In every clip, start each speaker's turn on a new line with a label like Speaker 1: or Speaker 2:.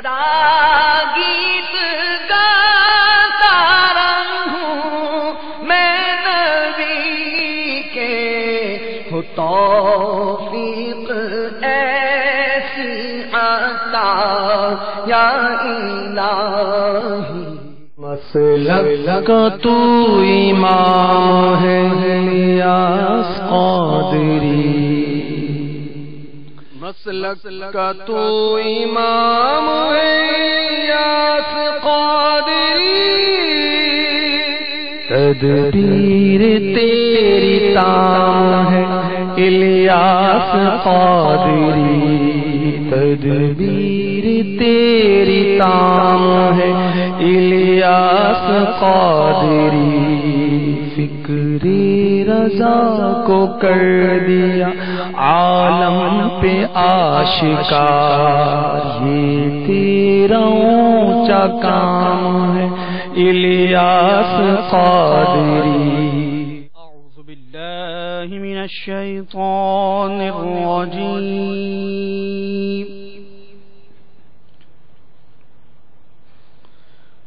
Speaker 1: گیت گاتا رہوں میں نبی کے، ہو توفیق ایسی عطا یا الہی۔
Speaker 2: مسلک کا تو امام ہے الیاس قادری، مسلک کا تو امام ہے الیاس قادری، تدبیر تیری تام ہے الیاس قادری، تدبیر تیری تام ہے الیاس قادری، فکر رضا کو کر دیا عالم پہ آشکار، یہ تیرا اونچا کام ہے الیاس قادری۔
Speaker 1: اعوذ باللہ من الشیطان الرجیم،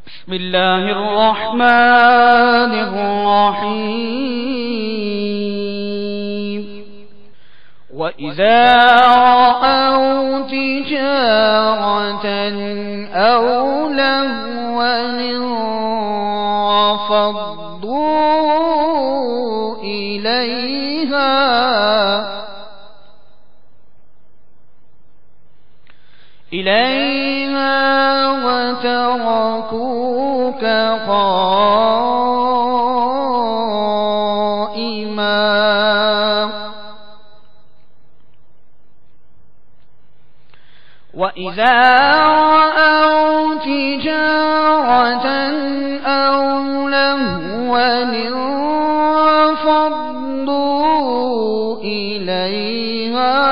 Speaker 1: بسم اللہ الرحمن الرحیم، وَإِذَا رَأَوْا تِجَارَةً أَوْ لَهْوًا انفضوا إِلَيْهَا وَتَرَكُوكَ قَائِمًا، وَإِذَا رَأَوْا تِجَارَةً أَوْ لَهْوًا انفضوا إِلَيْهَا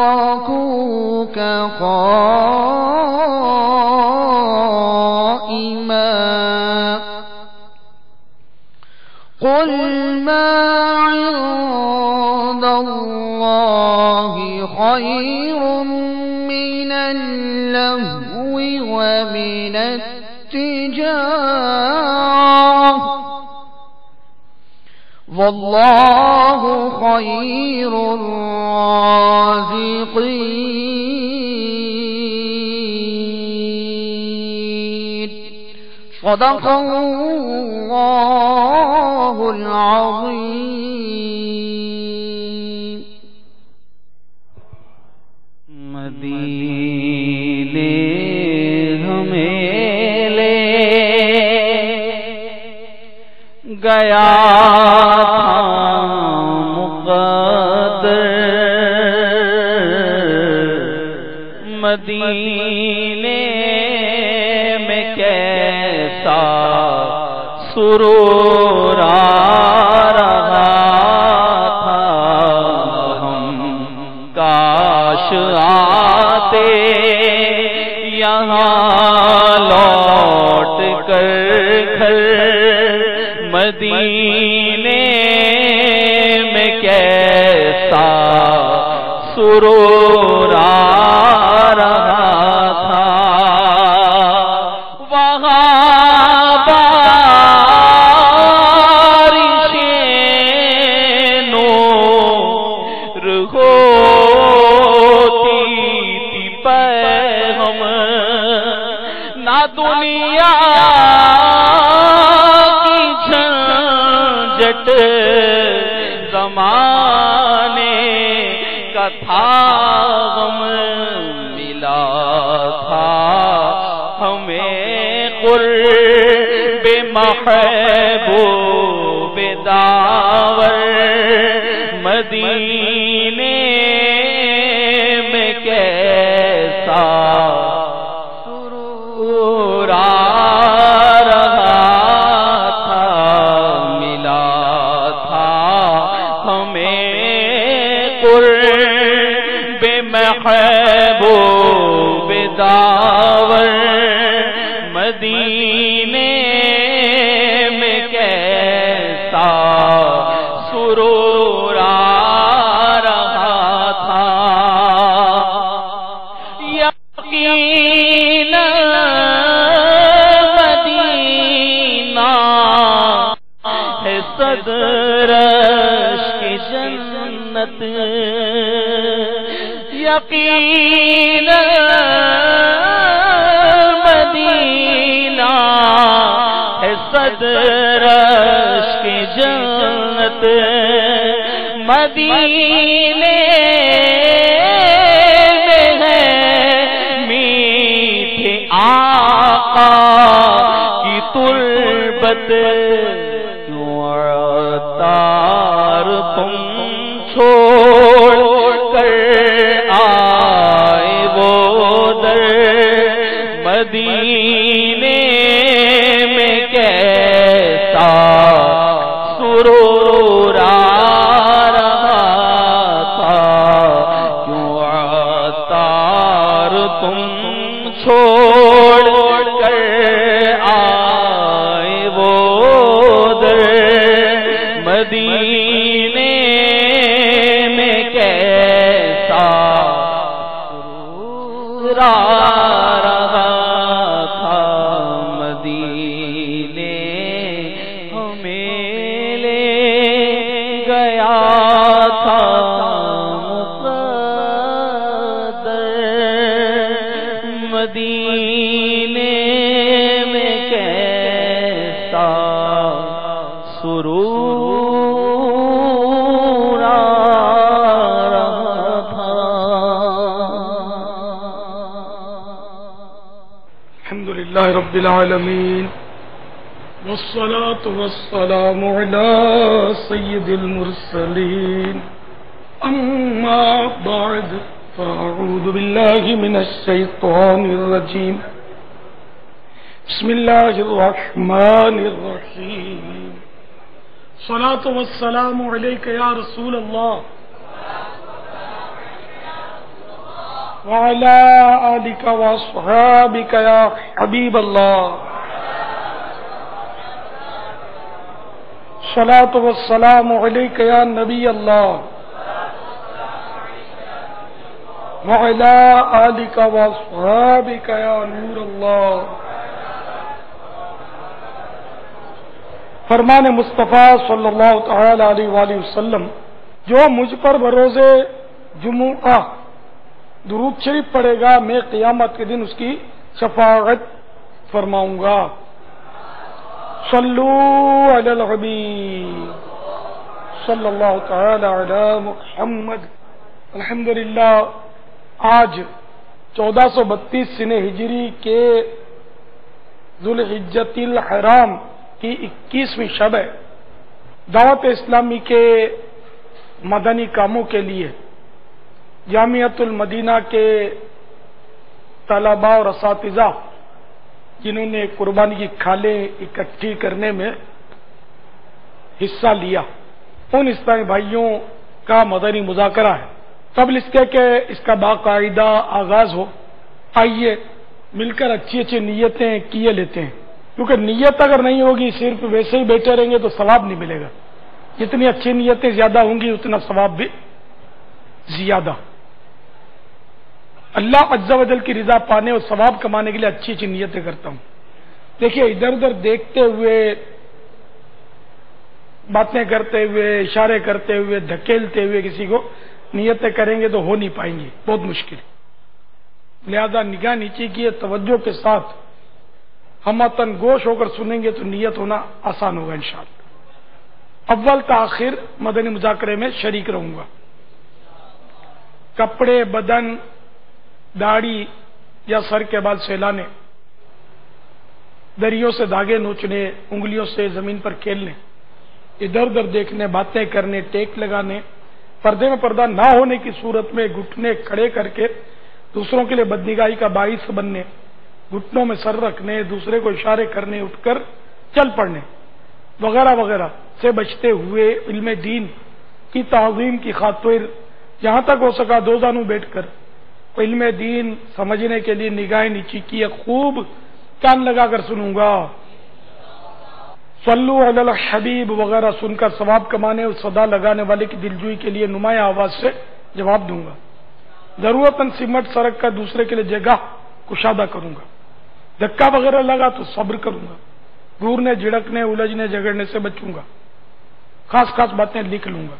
Speaker 1: وتركوك قائما، قل ما عند الله خير من اللهو ومن التجارة، والله خير الرازقين، صدق الله العظيم۔
Speaker 2: مدینے ہمیں لے گیا مدینے میں کیسا سرور آ رہا تھا، ہم کاش آتے یہاں لوٹ کر گھر، مدینے میں کیسا سرور آ رہا تھا، وہاں بارشیں نور ہوتی تھی، پیغام نہ دنیا کی جھنجٹ زمانے کا تھا، غم ملا تھا ہمیں قرب محبوب داور، مدینے میں کیسا سرور آ رہا تھا، ملا تھا ہمیں قرب محبوب داور، مدینے میں کیسا صدرش کی جنت یقینا مدینہ ہے صدرش کی جنت مدینے میں ہے میٹھے آقا کی تربت کیوں عطار تم چھوڑ کر آئے وہ در مدینے میں کیسا سرور آ رہا تھا کیوں عطار تم چھوڑ کر آئے وہ در مدینے میں کیسا سرور آ رہا تھا مدینے ہمیں لے گیا تھا مقدر مدینے میں کیسا سرور آ رہا تھا۔
Speaker 3: الحمدللہ رب العالمین والصلاة والسلام على سید المرسلین اما بعد فاعوذ باللہ من الشیطان الرجیم بسم اللہ الرحمن الرحیم الصلاة والسلام علیک یا رسول اللہ وعلى آلك وأصحابك يا حبيب الله الصلاة والسلام عليك يا نبي الله وعلى آلك وأصحابك يا نور الله۔ فرمان مصطفیٰ صلی اللہ تعالی علیہ وآلہ وسلم، جو مجھ پر بروز جمعہ درود شریف پڑھے گا میں قیامت کے دن اس کی شفاعت فرماؤں گا۔ صلو علی الحبیب صلی اللہ تعالی علی محمد۔ الحمدللہ آج 1432 سنہ ہجری کے ذوالحجۃ الحرام کی 21ویں شب ہے۔ دعوت اسلامی کے مدنی کاموں کے لیے جامعۃ المدینہ کے طلباء اور اساتذہ جنہوں نے قربانی کی کھالیں اکٹھی کرنے میں حصہ لیا، ان اسلامی بھائیوں کا مدنی مذاکرہ ہے۔ قبل اس کے کہ اس کا باقاعدہ آغاز ہو، آئیے مل کر اچھی اچھی نیتیں کیے لیتے ہیں، کیونکہ نیت اگر نہیں ہوگی صرف ویسے ہی بیٹھے رہیں گے تو ثواب نہیں ملے گا۔ جتنی اچھی نیتیں زیادہ ہوں گی اتنا ثواب بھی زیادہ۔ اللہ عز و جل کی رضا پانے اور ثواب کمانے کے لیے اچھی اچھی نیتیں کرتا ہوں۔ دیکھیے ادھر ادھر دیکھتے ہوئے، باتیں کرتے ہوئے، اشارے کرتے ہوئے، دھکیلتے ہوئے کسی کو نیتیں کریں گے تو ہو نہیں پائیں گی، بہت مشکل۔ لہذا نگاہ نیچے کی توجہ کے ساتھ ہمتن گوش ہو کر سنیں گے تو نیت ہونا آسان ہوگا انشاءاللہ۔ اول تاخیر مدنی مذاکرے میں شریک رہوں گا۔ کپڑے، بدن، داڑھی یا سر کے بال سہلانے، دریوں سے دھاگے نوچنے، انگلیوں سے زمین پر کھیلنے، ادھر ادھر دیکھنے، باتیں کرنے، ٹیک لگانے، پردے میں پردہ نہ ہونے کی صورت میں گھٹنے کھڑے کر کے دوسروں کے لیے بدنگاہی کا باعث بننے، گھٹنوں میں سر رکھنے، دوسرے کو اشارے کرنے، اٹھ کر چل پڑنے وغیرہ وغیرہ سے بچتے ہوئے علم دین کی تعظیم کی خاطر جہاں تک ہو سکا دو زانوں بیٹھ کر علم دین سمجھنے کے لیے نگاہیں نیچی کی، خوب کان لگا کر سنوں گا۔ صلو علی الحبیب وغیرہ سن کر ثواب کمانے اور صدا لگانے والے کی دلجوئی کے لیے نمایاں آواز سے جواب دوں گا۔ ضرورتاً سمٹ سڑک کا دوسرے کے لیے جگہ کشادہ کروں گا۔ دھکا وغیرہ لگا تو صبر کروں گا۔ گورنے، جھڑکنے، الجھنے، جھگڑنے سے بچوں گا۔ خاص خاص باتیں لکھ لوں گا.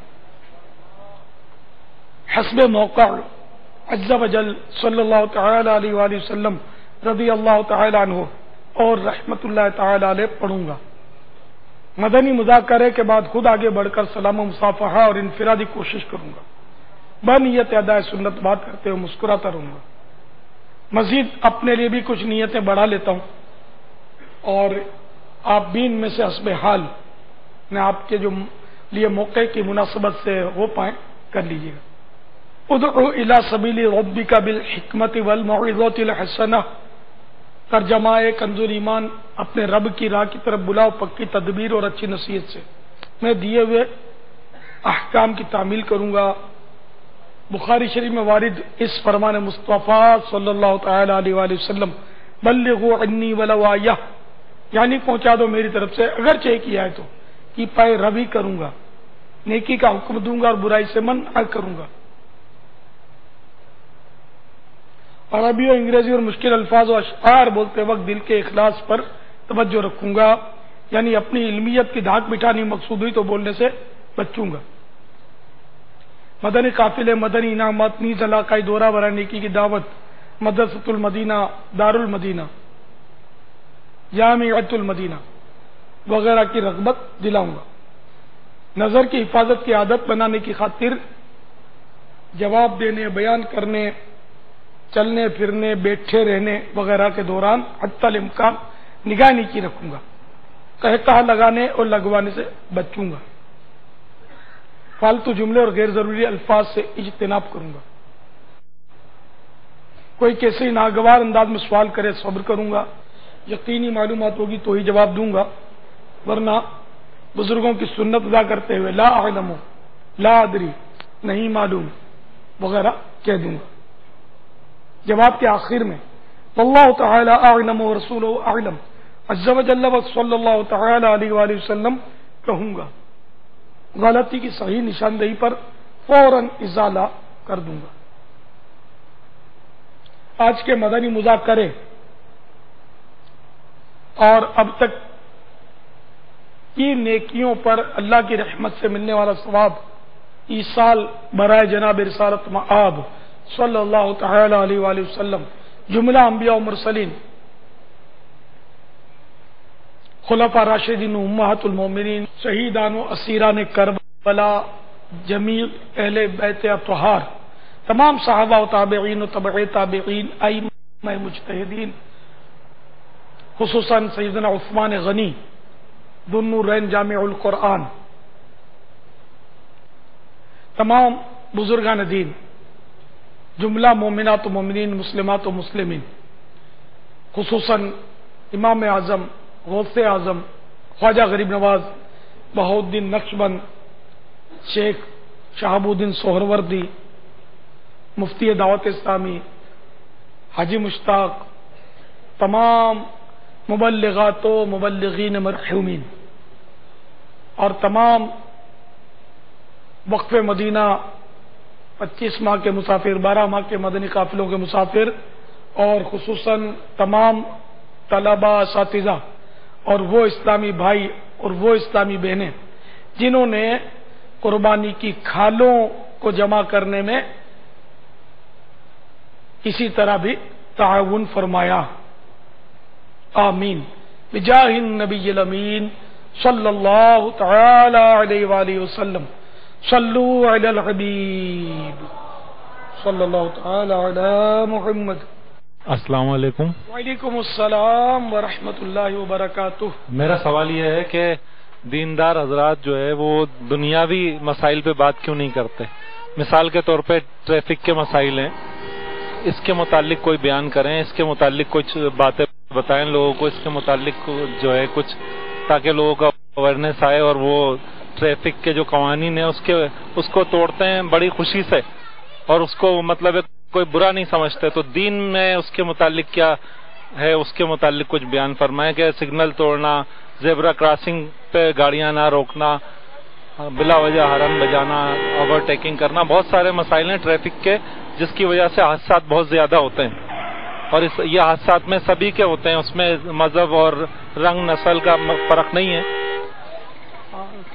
Speaker 3: حسب موقع عز و جل صلی اللہ تعالی علیہ وآلہ وسلم رضی اللہ تعالی عنہ اور رحمت اللہ تعالی علیہ پڑھوں گا. مدنی مذاکرے کے بعد خود آگے بڑھ کر سلام و مصافحہ اور انفرادی کوشش کروں گا. بنیت ادائے سنت بات کرتے ہوئے مسکراتا رہوں گا. مزید اپنے لیے بھی کچھ نیتیں بڑھا لیتا ہوں اور آپ بھی ان میں سے حسب حال میں آپ کے جو لیے موقع کی مناسبت سے ہو پائیں کر لیجیے گا. ادعو الی سبیل ربک بالحکمت والموعظۃ الحسنہ. ترجمہ کنز ایمان، اپنے رب کی راہ کی طرف بلاؤ پکی تدبیر اور اچھی نصیحت سے. میں دیے ہوئے احکام کی تعمیل کروں گا. بخاری شریف میں وارد اس فرمان مصطفیٰ صلی اللہ تعالی علیہ وآلہ وسلم بلغوا عنی ولو آیہ، یعنی پہنچا دو میری طرف سے اگرچہ ایک ہی آئے تو، کی پائے روی کروں گا، نیکی کا حکم دوں گا اور برائی سے منع کروں گا. عربی اور انگریزی اور مشکل الفاظ و اشعار بولتے وقت دل کے اخلاص پر توجہ رکھوں گا، یعنی اپنی علمیت کی دھاک بٹھانی مقصود ہوئی تو بولنے سے بچوں گا. مدنی قافلے، مدنی انعامات، نیز علاقائی دورہ برائے نیکی کی دعوت، مدرسۃ المدینہ، دار المدینہ، جامعۃ المدینہ وغیرہ کی رغبت دلاؤں گا. نظر کی حفاظت کی عادت بنانے کی خاطر جواب دینے، بیان کرنے، چلنے پھرنے، بیٹھے رہنے وغیرہ کے دوران حتی الامکان نگاہ نیکی رکھوں گا. کہا لگانے اور لگوانے سے بچوں گا. فالتو جملے اور غیر ضروری الفاظ سے اجتناب کروں گا. کوئی کیسے ناگوار انداز میں سوال کرے صبر کروں گا. یقینی معلومات ہوگی تو ہی جواب دوں گا، ورنہ بزرگوں کی سنت ادا کرتے ہوئے لا اعلم، لا ادری، نہیں معلوم وغیرہ کہہ دوں گا. جواب کے آخر میں واللہ تعالی اعلم ورسولہ اعلم عز و جل صلی اللہ تعالی علیہ وآلہ وسلم کہوں گا. غلطی کی صحیح نشاندہی پر فوراً ازالہ کر دوں گا. آج کے مدنی مذاکرے اور اب تک کی نیکیوں پر اللہ کی رحمت سے ملنے والا ثواب ایصال برائے جناب رسالت مآب صلی اللہ تعالی علیہ وآلہ وسلم، جملہ انبیاء و مرسلین، خلفاء راشدین، امہات المومنین، شہیدان و اسیران کربلا، جمیع اہل بیت اطہار، تمام صحابہ و تابعین و تبع تابعین، ائمہ مجتہدین، خصوصاً سیدنا عثمان غنی ذو النورین جامع القرآن، تمام بزرگان دین، جملہ مومنات و مومنین، مسلمات و مسلمین، خصوصاً امام اعظم، غوث اعظم، خواجہ غریب نواز بہاؤالدین نقشبند، شیخ شہاب الدین سہروردی، مفتی دعوت اسلامی حاجی مشتاق، تمام مبلغات و مبلغین مرحومین، اور تمام وقف مدینہ 25 ماہ کے مسافر، 12 ماہ کے مدنی قافلوں کے مسافر، اور خصوصاً تمام طلباء، اساتذہ اور وہ اسلامی بھائی اور وہ اسلامی بہنیں جنہوں نے قربانی کی کھالوں کو جمع کرنے میں کسی طرح بھی تعاون فرمایا. آمین بجاہ النبی الامین صلی اللہ تعالی علیہ وآلہ وسلم. صلو علی الحبیب صلی اللہ تعالی علی محمد.
Speaker 4: السلام علیکم.
Speaker 3: وعلیکم السلام ورحمۃ اللہ وبرکاتہ.
Speaker 4: میرا سوال یہ ہے کہ دیندار حضرات جو ہے وہ دنیاوی مسائل پہ بات کیوں نہیں کرتے؟ مثال کے طور پہ ٹریفک کے مسائل ہیں، اس کے متعلق کوئی بیان کریں، اس کے متعلق کچھ باتیں بتائیں لوگوں کو، اس کے متعلق جو ہے کچھ، تاکہ لوگوں کا اویئرنیس آئے اور وہ ٹریفک کے جو قوانین ہیں اس کو توڑتے ہیں بڑی خوشی سے اور اس کو مطلب کوئی برا نہیں سمجھتے. تو دین میں اس کے متعلق کیا ہے، اس کے متعلق کچھ بیان فرمائیں کہ سگنل توڑنا، زیبرا کراسنگ پہ گاڑیاں نہ روکنا، بلا وجہ ہارن بجانا، اوور ٹیکنگ کرنا، بہت سارے مسائل ہیں ٹریفک کے جس کی وجہ سے حادثات بہت زیادہ ہوتے ہیں. اور یہ حادثات میں سبھی کے ہوتے ہیں، اس میں مذہب اور رنگ نسل کا فرق نہیں ہے.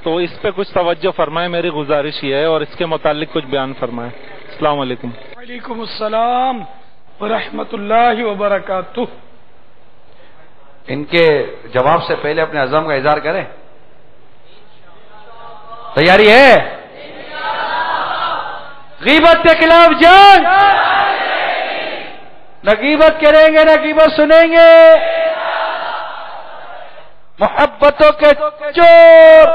Speaker 4: تو اس پہ کچھ توجہ فرمائیں، میری گزارش یہ ہے، اور اس کے متعلق کچھ بیان فرمائیں۔ السلام علیکم۔
Speaker 3: وعلیکم السلام ورحمۃ اللہ وبرکاتہ۔
Speaker 5: ان کے جواب سے پہلے اپنے عزم کا اظہار کریں، تیاری ہے؟ غیبت کے خلاف جنگ، نہ غیبت کریں گے نہ غیبت سنیں گے، محبتوں کے چور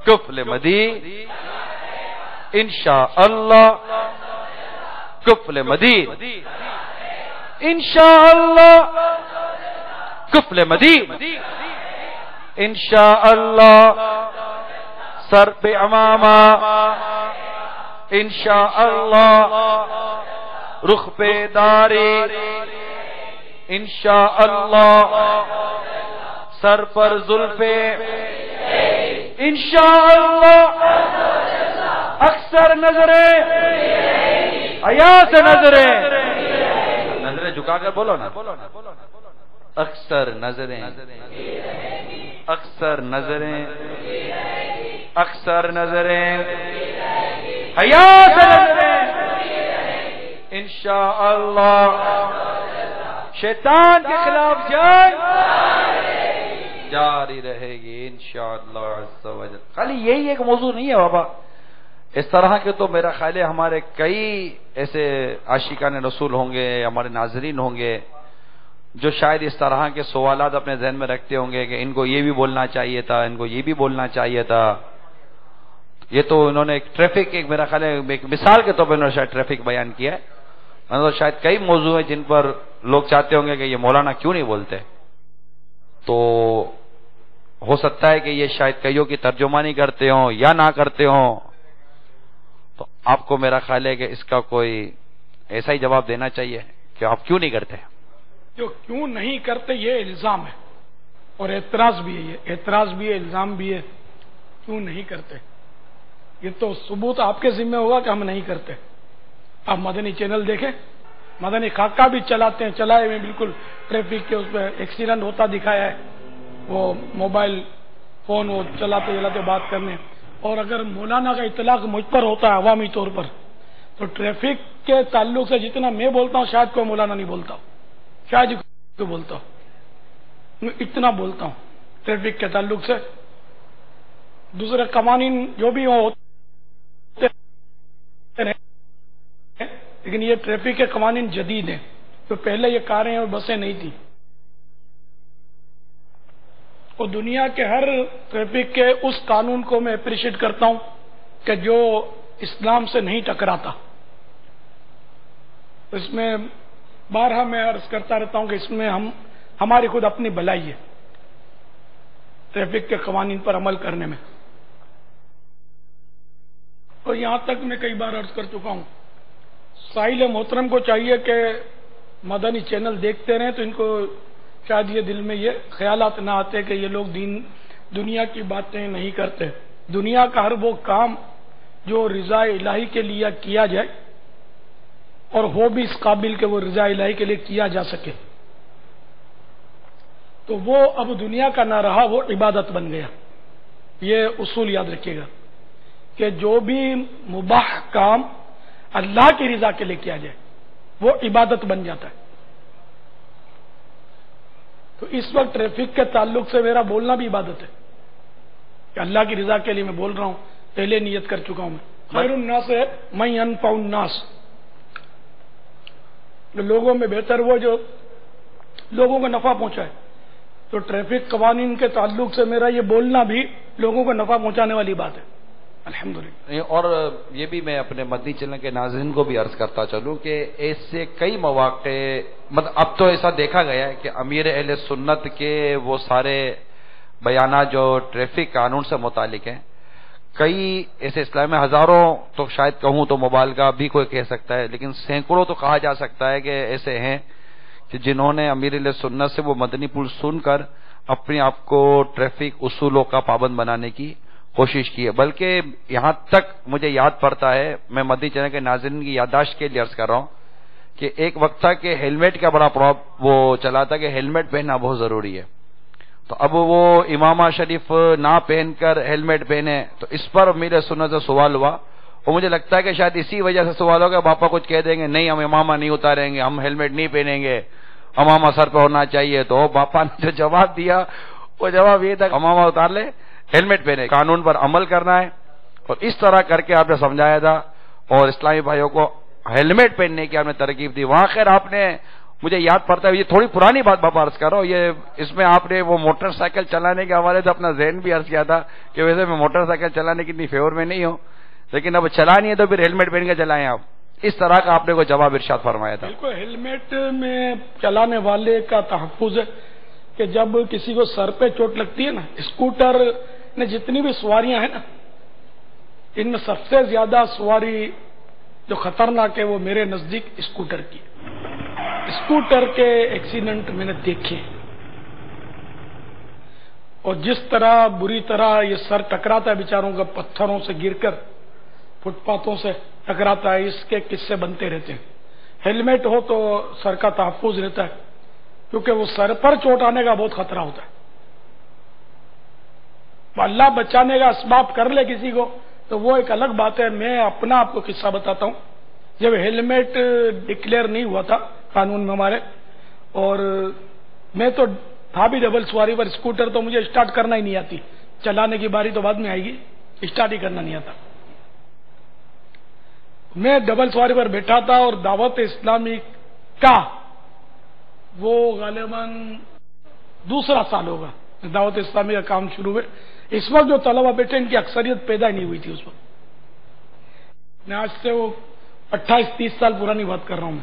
Speaker 5: کفل مدی انشاءاللہ، کفل مدی انشاءاللہ، کفل مدی انشاءاللہ، سر پہ امامہ انشاءاللہ، رخ پہ داڑھی انشاءاللہ، سر پر زلفے انشاءاللہ، اکثر نظریں حیا سے نظریں جھکا کر بولو نا، اکثر نظریں، اکثر نظریں، اکثر نظریں حیا سے نظریں انشاءاللہ، شیطان کے خلاف جنگ جاری رہے گی انشاءاللہ عز و جل۔ خالی یہی ایک موضوع نہیں ہے بابا، اس طرح کے تو میرا خیال ہے ہمارے کئی ایسے عاشقان رسول ہوں گے، ہمارے ناظرین ہوں گے جو شاید اس طرح کے سوالات اپنے ذہن میں رکھتے ہوں گے کہ ان کو یہ بھی بولنا چاہیے تھا، ان کو یہ بھی بولنا چاہیے تھا۔ یہ تو انہوں نے ایک ٹریفک، ایک میرا خیال ہے ایک مثال کے طور پر انہوں نے شاید ٹریفک بیان کیا ہے، شاید کئی موضوع ہیں جن پر لوگ چاہتے ہوں گے کہ یہ مولانا کیوں نہیں بولتے، تو ہو سکتا ہے کہ یہ شاید کئیوں کی ترجمانی کرتے ہوں یا نہ کرتے ہوں، تو آپ کو میرا خیال ہے کہ اس کا کوئی ایسا ہی جواب دینا چاہیے کہ آپ کیوں نہیں کرتے۔
Speaker 3: جو کیوں نہیں کرتے یہ الزام ہے اور اعتراض بھی ہے، یہ اعتراض بھی ہے، الزام بھی ہے، کیوں نہیں کرتے یہ تو ثبوت آپ کے ذمہ ہوگا کہ ہم نہیں کرتے۔ آپ مدنی چینل دیکھیں، مدنی خاکہ بھی چلاتے ہیں، چلائے ہوئے بالکل ٹریفک کے اس پہ ایکسیڈنٹ ہوتا دکھایا ہے، وہ موبائل فون وہ چلاتے چلاتے بات کرنے، اور اگر مولانا کا اطلاق مجھ پر ہوتا ہے عوامی طور پر تو ٹریفک کے تعلق سے جتنا میں بولتا ہوں شاید کوئی مولانا نہیں بولتا ہوں، شاید ہی کوئی بولتا ہوں، میں اتنا بولتا ہوں ٹریفک کے تعلق سے۔ دوسرے قوانین جو بھی ہوتے ہیں، لیکن یہ ٹریفک کے قوانین جدید ہیں، تو پہلے یہ کاریں اور بسیں نہیں تھیں، اور دنیا کے ہر ٹریفک کے اس قانون کو میں اپریشیٹ کرتا ہوں کہ جو اسلام سے نہیں ٹکراتا۔ اس میں بارہا میں عرض کرتا رہتا ہوں کہ اس میں ہماری خود اپنی بھلائی ہے ٹریفک کے قوانین پر عمل کرنے میں، اور یہاں تک میں کئی بار عرض کر چکا ہوں، سائل محترم کو چاہیے کہ مدنی چینل دیکھتے رہیں تو ان کو شاید یہ دل میں یہ خیالات نہ آتے کہ یہ لوگ دنیا کی باتیں نہیں کرتے۔ دنیا کا ہر وہ کام جو رضا الہی کے لیے کیا جائے اور ہو بھی اس قابل کہ وہ رضا الہی کے لیے کیا جا سکے، تو وہ اب دنیا کا نہ رہا، وہ عبادت بن گیا۔ یہ اصول یاد رکھیے گا کہ جو بھی مباح کام اللہ کی رضا کے لیے کیا جائے وہ عبادت بن جاتا ہے۔ تو اس وقت ٹریفک کے تعلق سے میرا بولنا بھی عبادت ہے کہ اللہ کی رضا کے لیے میں بول رہا ہوں، پہلے نیت کر چکا ہوں میں۔ خیر الناس ہے من ينفع الناس، لوگوں میں بہتر وہ جو لوگوں کو نفع پہنچائے، تو ٹریفک قوانین کے تعلق سے میرا یہ بولنا بھی لوگوں کو نفع پہنچانے والی بات ہے الحمدللہ۔
Speaker 5: اور یہ بھی میں اپنے مدنی چینل کے ناظرین کو بھی عرض کرتا چلوں کہ ایسے کئی مواقع، مطلب اب تو ایسا دیکھا گیا ہے کہ امیر اہل سنت کے وہ سارے بیانات جو ٹریفک قانون سے متعلق ہیں، کئی ایسے اسلام میں ہزاروں تو شاید کہوں تو مبالغہ بھی کوئی کہہ سکتا ہے، لیکن سینکڑوں تو کہا جا سکتا ہے کہ ایسے ہیں کہ جنہوں نے امیر اہل سنت سے وہ مدنی پھول سن کر اپنے آپ کو ٹریفک اصولوں کا پابند بنانے کی کوشش کی ہے۔ بلکہ یہاں تک مجھے یاد پڑتا ہے، میں مدنی چینل کے ناظرین کی یادداشت کے لیے عرض کر رہا ہوں کہ ایک وقت تھا کہ ہیلمٹ کا بڑا وہ چلا تھا کہ ہیلمٹ پہننا بہت ضروری ہے، تو اب وہ امامہ شریف نہ پہن کر ہیلمٹ پہنے، تو اس پر میرے سننے سے سوال ہوا، اور مجھے لگتا ہے کہ شاید اسی وجہ سے سوال ہوگا، باپا کچھ کہہ دیں گے نہیں ہم امامہ نہیں اتاریں گے، ہم ہیلمٹ نہیں پہنیں گے، امامہ سر پہ ہونا چاہیے. تو باپا نے جو جواب دیا وہ جواب یہ تھا امامہ اتار لے، ہیلمٹ پہنے، قانون پر عمل کرنا ہے. اور اس طرح کر کے آپ نے سمجھایا تھا اور اسلامی بھائیوں کو ہیلمٹ پہننے کی آپ نے ترغیب دی. وہاں خیر آپ نے مجھے یاد پڑتا ہے، یہ تھوڑی پرانی بات باپا عرض کر رہا ہوں، یہ اس میں آپ نے وہ موٹر سائیکل چلانے کے حوالے سے اپنا ذہن بھی عرض کیا تھا کہ ویسے میں موٹر سائیکل چلانے کی اتنی فیور میں نہیں ہوں، لیکن اب چلانی ہے تو پھر ہیلمٹ پہن کے چلائیں. آپ اس طرح کا آپ نے کوئی جواب ارشاد فرمایا تھا.
Speaker 3: بالکل، ہیلمٹ میں چلانے والے کا تحفظ ہے کہ جب کسی کو سر پہ چوٹ لگتی ہے نا، اسکوٹر میں جتنی بھی سواریاں ہیں نا، ان میں سب سے زیادہ سواری جو خطرناک ہے وہ میرے نزدیک اسکوٹر کی. اسکوٹر کے ایکسیڈنٹ میں نے دیکھے، اور جس طرح بری طرح یہ سر ٹکراتا ہے بیچاروں کا، پتھروں سے گر کر فٹ پاتھوں سے ٹکراتا ہے، اس کے قصے بنتے رہتے ہیں. ہیلمٹ ہو تو سر کا تحفظ رہتا ہے، کیونکہ وہ سر پر چوٹ آنے کا بہت خطرہ ہوتا ہے. اللہ بچانے کا اسباب کر لے کسی کو تو وہ ایک الگ بات ہے. میں اپنا آپ کو قصہ بتاتا ہوں. جب ہیلمٹ ڈکلیئر نہیں ہوا تھا قانون میں ہمارے، اور میں تو تھا بھی ڈبل سواری پر، اسکوٹر تو مجھے اسٹارٹ کرنا ہی نہیں آتی، چلانے کی باری تو بعد میں آئے گی، اسٹارٹ ہی کرنا نہیں آتا. میں ڈبل سواری پر بیٹھا تھا اور دعوت اسلامی کا وہ غالباً دوسرا سال ہوگا دعوت اسلامی کا کام شروع ہوئے. اس وقت جو طلبہ بیٹھے ان کی اکثریت پیدا ہی نہیں ہوئی تھی اس وقت. میں آج سے وہ 28-30 سال پرانی بات کر رہا ہوں.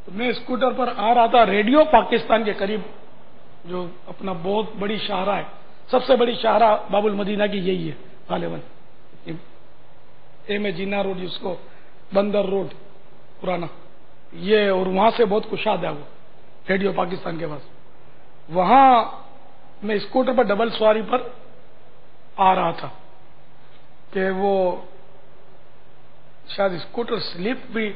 Speaker 3: میں اسکوٹر پر آ رہا تھا، ریڈیو پاکستان کے قریب جو اپنا بہت بڑی شاہراہ ہے، سب سے بڑی شاہراہ باب المدینہ کی یہی ہے غالباً، ایم اے جینا روڈ جس کو بندر روڈ پرانا یہ، اور وہاں سے بہت کشادہ ہے وہ ریڈیو پاکستان کے پاس. وہاں میں اسکوٹر پر ڈبل سواری پر آ رہا تھا کہ وہ شاید اسکوٹر سلپ بھی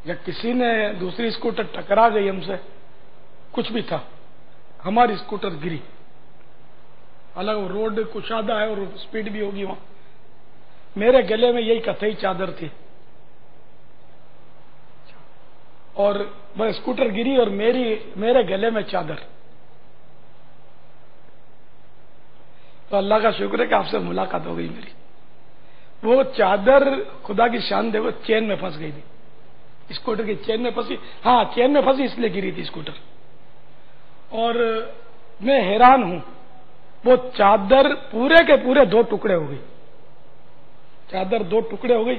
Speaker 3: یا کسی نے دوسری اسکوٹر ٹکرا گئی ہم سے، کچھ بھی تھا، ہماری اسکوٹر گری. حالانکہ روڈ کشادہ ہے اور سپیڈ بھی ہوگی وہاں. میرے گلے میں یہی کتھئی چادر تھی اور بس اسکوٹر گری اور میرے گلے میں چادر. تو اللہ کا شکر ہے کہ آپ سے ملاقات ہو گئی میری. وہ چادر خدا کی شان دیکھو چین میں پھنس گئی تھی، اسکوٹر کی چین میں پھنسی. ہاں چین میں پھنسی اس لیے گری تھی اسکوٹر. اور میں حیران ہوں، وہ چادر پورے کے پورے 2 ٹکڑے ہو گئی. چادر 2 ٹکڑے ہو گئی،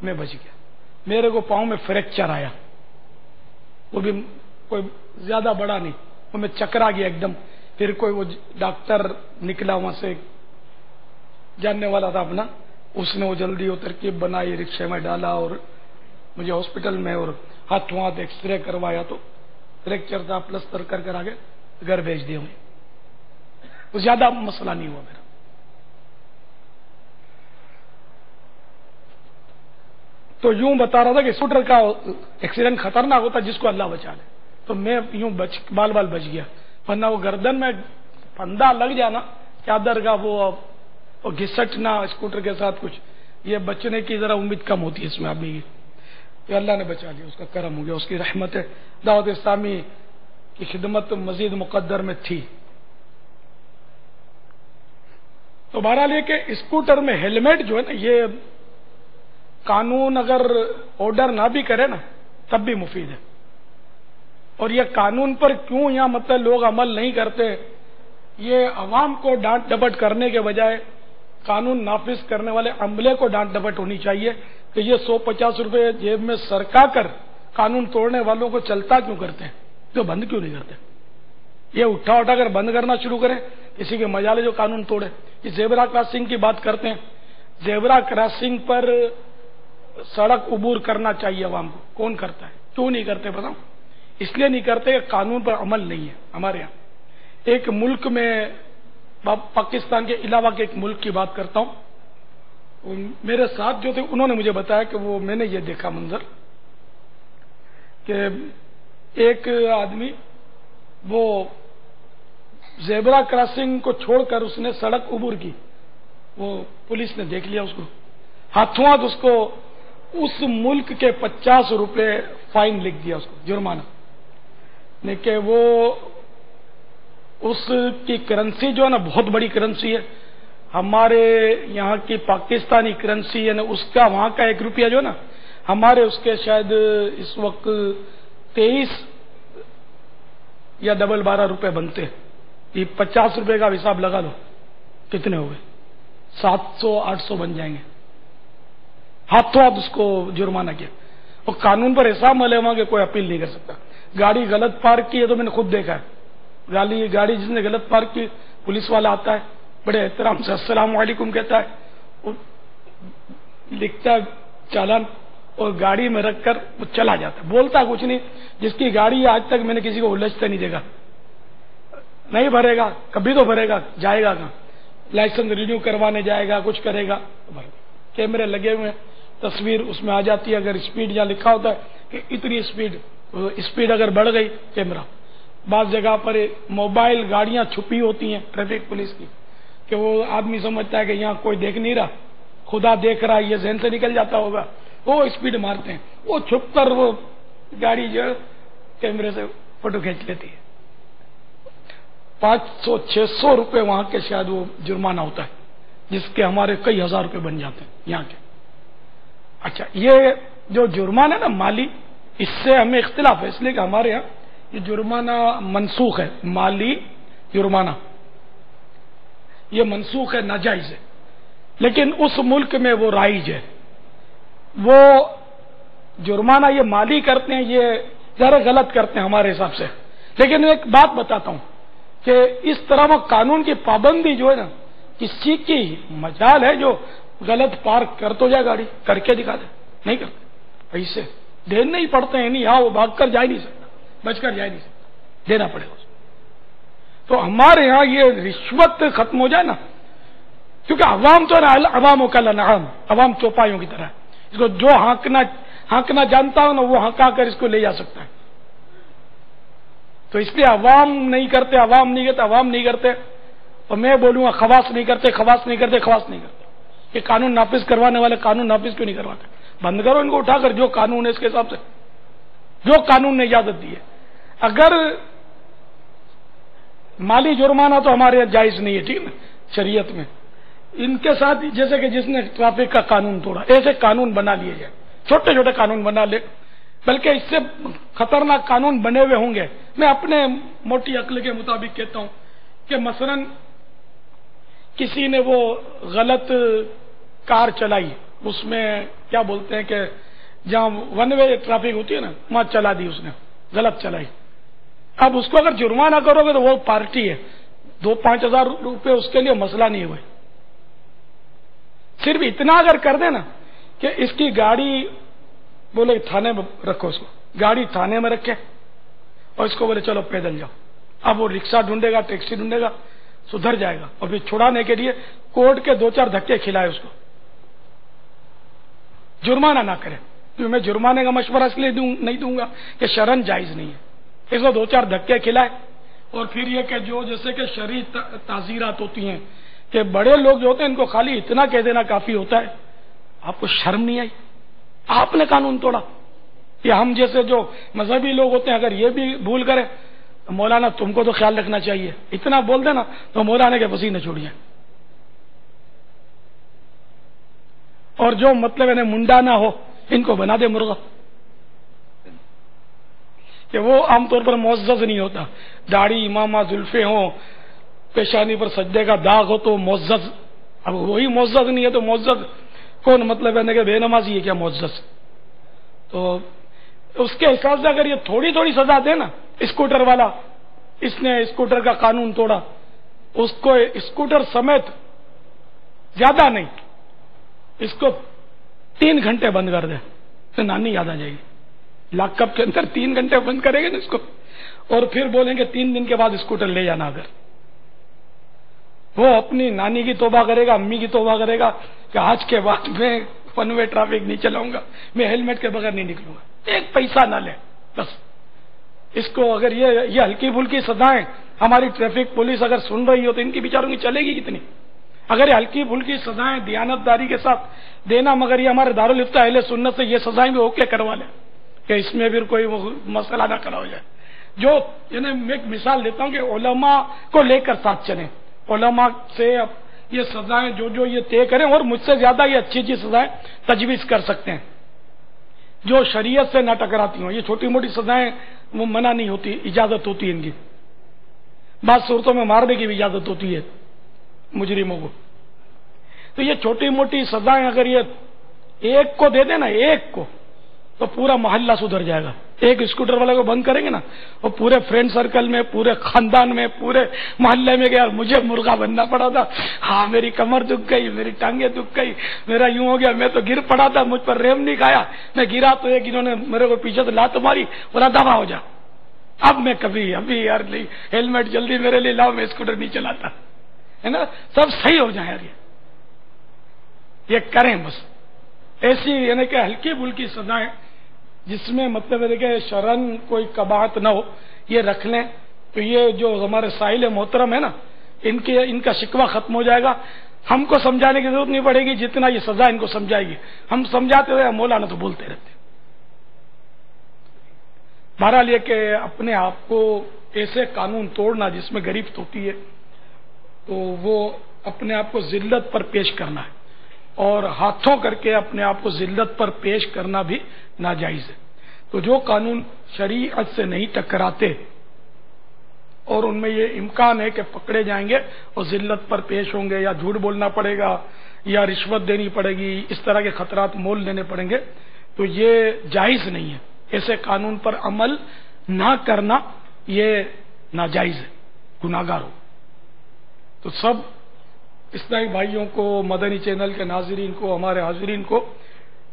Speaker 3: میں بچ گیا. میرے کو پاؤں میں فریکچر آیا، وہ بھی کوئی زیادہ بڑا نہیں، وہ میں چکرا گیا ایک دم. پھر کوئی وہ ڈاکٹر نکلا وہاں سے، جاننے والا تھا اپنا، اس نے وہ جلدی وہ ترکیب بنائی، رکشے میں ڈالا اور مجھے ہاسپٹل میں، اور ہاتھوں ہاتھ ایکس رے کروایا تو فریکچر تھا، پلستر کر آگے گھر بھیج دیا. وہ زیادہ مسئلہ نہیں ہوا میرا. تو یوں بتا رہا تھا کہ اسکوٹر کا ایکسیڈنٹ خطرناک ہوتا جس کو اللہ بچا لے. تو میں یوں بال بچ گیا، ورنہ وہ گردن میں پھندا لگ جانا چادر کا، وہ گھسٹنا اسکوٹر کے ساتھ کچھ، یہ بچنے کی ذرا امید کم ہوتی ہے اس میں آدمی کی. یہ اللہ نے بچا لیا، اس کا کرم ہو گیا، اس کی رحمت ہے. دعوت اسلامی کی خدمت مزید مقدر میں تھی. تو بہرحال یہ کہ اسکوٹر میں ہیلمٹ جو ہے نا، یہ قانون اگر آرڈر نہ بھی کرے نا تب بھی مفید ہے. اور یہ قانون پر کیوں یہاں مطلب لوگ عمل نہیں کرتے، یہ عوام کو ڈانٹ ڈپٹ کرنے کے بجائے قانون نافذ کرنے والے عملے کو ڈانٹ ڈپٹ ہونی چاہیے کہ یہ 150 روپے جیب میں سرکا کر قانون توڑنے والوں کو چلتا کیوں کرتے ہیں، تو بند کیوں نہیں کرتے. یہ اٹھا کر بند کرنا شروع کریں، کسی کے مجالے جو قانون توڑے. یہ زیبرا کراسنگ کی بات کرتے ہیں، زیبرا کراسنگ پر سڑک عبور کرنا چاہیے عوام کو، کون کرتا ہے، کیوں نہیں کرتے بتاؤ. اس لیے نہیں کرتے کہ قانون پر عمل نہیں ہے ہمارے یہاں. ایک ملک میں، پاکستان کے علاوہ کے ایک ملک کی بات کرتا ہوں، میرے ساتھ جو تھے انہوں نے مجھے بتایا کہ وہ میں نے یہ دیکھا منظر کہ ایک آدمی وہ زیبرا کراسنگ کو چھوڑ کر اس نے سڑک عبور کی، وہ پولیس نے دیکھ لیا اس کو، ہاتھوں ہاتھ اس کو اس ملک کے 50 روپے فائن لکھ دیا، اس کو جرمانہ، کہ وہ اس کی کرنسی جو ہے نا بہت بڑی کرنسی ہے، ہمارے یہاں کی پاکستانی کرنسی ہے نا، اس کا وہاں کا 1 روپیہ جو ہے نا ہمارے اس کے شاید اس وقت 23 یا 12 روپے بنتے ہیں، یہ 50 روپے کا حساب لگا لو کتنے ہو گئے، 700-800 بن جائیں گے، ہاتھوں ہاتھ اس کو جرمانہ کیا، اور قانون پر ایسا عمل ہے وہاں کہ کوئی اپیل نہیں کر سکتا۔ گاڑی غلط پارک کی ہے تو میں نے خود دیکھا ہے، گاڑی جس نے غلط پارک کی، پولیس والا آتا ہے بڑے احترام سے السلام علیکم کہتا ہے، اور لکھتا ہے چالان اور گاڑی میں رکھ کر وہ چلا جاتا ہے، بولتا کچھ نہیں۔ جس کی گاڑی آج تک میں نے کسی کو الجھتے نہیں دیکھا، نہیں بھرے گا کبھی تو بھرے گا، جائے گا کہاں، لائسنس رینیو کروانے جائے گا، کچھ کرے گا، کیمرے لگے ہوئے ہیں، تصویر اس میں آ جاتی ہے، اگر اسپیڈ جہاں لکھا ہوتا ہے کہ اتنی اسپیڈ اگر بڑھ گئی کیمرہ، بعض جگہ پر موبائل گاڑیاں چھپی ہوتی ہیں ٹریفک پولیس کی، کہ وہ آدمی سمجھتا ہے کہ یہاں کوئی دیکھ نہیں رہا، خدا دیکھ رہا ہے، یہ ذہن سے نکل جاتا ہوگا، وہ اسپیڈ مارتے ہیں، وہ چھپ کر وہ گاڑی جو کیمرے سے فوٹو کھینچ لیتی ہے۔ 500-600 روپے وہاں کے شاید وہ جرمانہ ہوتا ہے، جس کے ہمارے کئی ہزار روپے بن جاتے ہیں یہاں کے۔ اچھا، یہ جو جرمانہ ہے نا مالی، اس سے ہمیں اختلاف ہے، اس لیے کہ ہمارے یہاں یہ جرمانہ منسوخ ہے، مالی جرمانہ یہ منسوخ ہے، ناجائز ہے، لیکن اس ملک میں وہ رائج ہے، وہ جرمانہ یہ مالی کرتے ہیں، یہ ذرا غلط کرتے ہیں ہمارے حساب سے۔ لیکن ایک بات بتاتا ہوں کہ اس طرح وہ قانون کی پابندی جو ہے نا، کسی کی مجال ہے جو غلط پارک کر تو جائے گاڑی، کر کے دکھا دے، نہیں کرتے، ایسے دین نہیں پڑتے ہیں، نہیں ہاں وہ بھاگ کر جا ہی نہیں سکتا، بچ کر جا ہی نہیں سکتا، دینا پڑے گا۔ تو ہمارے یہاں یہ رشوت ختم ہو جائے نا، کیونکہ عوام تو نا عواموں کا لنعام، عوام چوپایوں کی طرح ہے، اس کو جو ہانکنا جانتا ہو نا وہ ہانکا کر اس کو لے جا سکتا ہے۔ تو اس لیے عوام نہیں کرتے، عوام نہیں کرتے، اور میں بولوں گا خواص نہیں کرتے، یہ قانون نافذ کروانے والے قانون نافذ کیوں نہیں کرواتے؟ بند کرو ان کو اٹھا کر، جو قانون ہے اس کے حساب سے، جو قانون نے اجازت دی ہے۔ اگر مالی جرمانہ تو ہمارے یہاں جائز نہیں ہے، ٹھیک ہے، شریعت میں ان کے ساتھ جیسے کہ جس نے ٹریفک کا قانون توڑا، ایسے قانون بنا لیے جائے، چھوٹے چھوٹے قانون بنا لے، بلکہ اس سے خطرناک قانون بنے ہوئے ہوں گے۔ میں اپنے موٹی عقل کے مطابق کہتا ہوں کہ مثلا کسی نے وہ غلط کار چلائی، اس میں کیا بولتے ہیں کہ جہاں ون وے ٹریفک ہوتی ہے نا وہاں چلا دی، اس نے غلط چلائی، اب اس کو اگر جرمانہ کرو گے تو وہ پارٹی ہے، 2-5 ہزار روپے اس کے لیے مسئلہ نہیں ہوئے، صرف اتنا اگر کر دے نا کہ اس کی گاڑی بولے تھانے میں رکھو، اس کو گاڑی تھانے میں رکھے اور اس کو بولے چلو پیدل جاؤ، اب وہ رکشہ ڈھونڈے گا، ٹیکسی ڈھونڈے گا، سدھر جائے گا، اور پھر چھڑانے کے لیے کورٹ کے 2-4 دھکے کھلائے اس کو، جرمانہ نہ کرے، کیونکہ میں جرمانے کا مشورہ اس لیے نہیں دوں گا کہ شرعاً جائز نہیں ہے، اس کو 2-4 دھکے کھلائے، اور پھر یہ کہ جو جیسے کہ شرعی تعزیرات ہوتی ہیں کہ بڑے لوگ جو ہوتے ہیں ان کو خالی اتنا کہہ دینا کافی ہوتا ہے، آپ کو شرم نہیں آئی؟ آپ نے قانون توڑا، کہ ہم جیسے جو مذہبی لوگ ہوتے ہیں اگر یہ بھی بھول کرے تو مولانا تم کو تو خیال رکھنا چاہیے، اتنا بول دینا تو مولانا کے پسینے چھوڑ جائیں، اور جو مطلب انہیں منڈا نہ ہو ان کو بنا دے مرغا، کہ وہ عام طور پر معزز نہیں ہوتا، داڑھی امامہ زلفیں ہوں، پیشانی پر سجدے کا داغ ہو تو معزز، اب وہی معزز نہیں ہے تو معزز کون؟ مطلب ہے کہ بے نمازی ہے کیا معزز؟ تو اس کے حساب سے اگر یہ تھوڑی تھوڑی سزا دے نا، اسکوٹر والا اس نے اسکوٹر کا قانون توڑا، اس کو اسکوٹر سمیت زیادہ نہیں، اس کو 3 گھنٹے بند کر دے تو نانی یاد آ جائے گی، لاک اپ کے اندر 3 گھنٹے بند کرے گے نا اس کو، اور پھر بولیں گے 3 دن کے بعد اسکوٹر لے جانا، اگر وہ اپنی نانی کی توبہ کرے گا، امی کی توبہ کرے گا کہ آج کے بعد میں ون وے ٹریفک نہیں چلاؤں گا، میں ہیلمٹ کے بغیر نہیں نکلوں گا، 1 پیسہ نہ لے، بس اس کو اگر یہ ہلکی پھلکی سزائیں ہماری ٹریفک پولیس اگر سن رہی ہو تو ان کی بیچاروں کی چلے گی کتنی؟ اگر یہ ہلکی پھلکی سزائیں دیانت داری کے ساتھ دینا، مگر یہ ہمارے دارالفتہ اہل سنت سے یہ سزائیں بھی اوکے کروا لیں کہ اس میں پھر کوئی مسئلہ نہ کرا ہو جائے. جو یعنی میں ایک مثال دیتا ہوں کہ علماء کو لے کر ساتھ چلیں، علماء سے یہ سزائیں جو یہ طے کریں، اور مجھ سے زیادہ یہ اچھی سزائیں تجویز کر سکتے ہیں جو شریعت سے نہ ٹکراتی ہوں. یہ چھوٹی موٹی سزائیں وہ منع نہیں ہوتی، اجازت ہوتی ہے ان کی. بعض صورتوں میں مارنے کی بھی اجازت ہوتی ہے مجرموں کو. تو یہ چھوٹی موٹی سزائیں اگر یہ ایک کو دے دیں نا، ایک کو، تو پورا محلہ سدھر جائے گا. ایک اسکوٹر والے کو بند کریں گے نا، اور پورے فرینڈ سرکل میں، پورے خاندان میں، پورے محلے میں کہ یار مجھے مرغا بننا پڑا تھا، ہاں میری کمر دکھ گئی، میری ٹانگیں دکھ گئی، میرا یوں ہو گیا، میں تو گر پڑا تھا، مجھ پر رحم نہیں کھایا، میں گرا تو ایک انہوں نے میرے کو پیچھے سے لات ماری، بولا دفع ہو جا، اب میں کبھی ابھی یار نہیں، ہیلمٹ جلدی میرے لیے لاؤ، میں اسکوٹر نہیں چلاتا، ہے نا. سب صحیح ہو جائیں یار، یہ کریں بس. ایسی یعنی کہ ہلکی پھلکی سزائیں جس میں مطلب ہے کہ شرن کوئی قباحت نہ ہو، یہ رکھ لیں تو یہ جو ہمارے سائل محترم ہے نا، ان کا شکوہ ختم ہو جائے گا. ہم کو سمجھانے کی ضرورت نہیں پڑے گی جتنا یہ سزا ان کو سمجھائے گی. ہم سمجھاتے ہوئے مولانا تو بولتے رہتے. بہرحال یہ کہ اپنے آپ کو ایسے قانون توڑنا جس میں گرفت ہوتی ہے تو وہ اپنے آپ کو ذلت پر پیش کرنا ہے، اور ہاتھوں کر کے اپنے آپ کو ذلت پر پیش کرنا بھی ناجائز ہے. تو جو قانون شریعت سے نہیں ٹکراتے اور ان میں یہ امکان ہے کہ پکڑے جائیں گے اور ذلت پر پیش ہوں گے، یا جھوٹ بولنا پڑے گا، یا رشوت دینی پڑے گی، اس طرح کے خطرات مول لینے پڑیں گے، تو یہ جائز نہیں ہے. ایسے قانون پر عمل نہ کرنا یہ ناجائز ہے، گناہگار ہو. تو سب اسلامی بھائیوں کو، مدنی چینل کے ناظرین کو، ہمارے حاضرین کو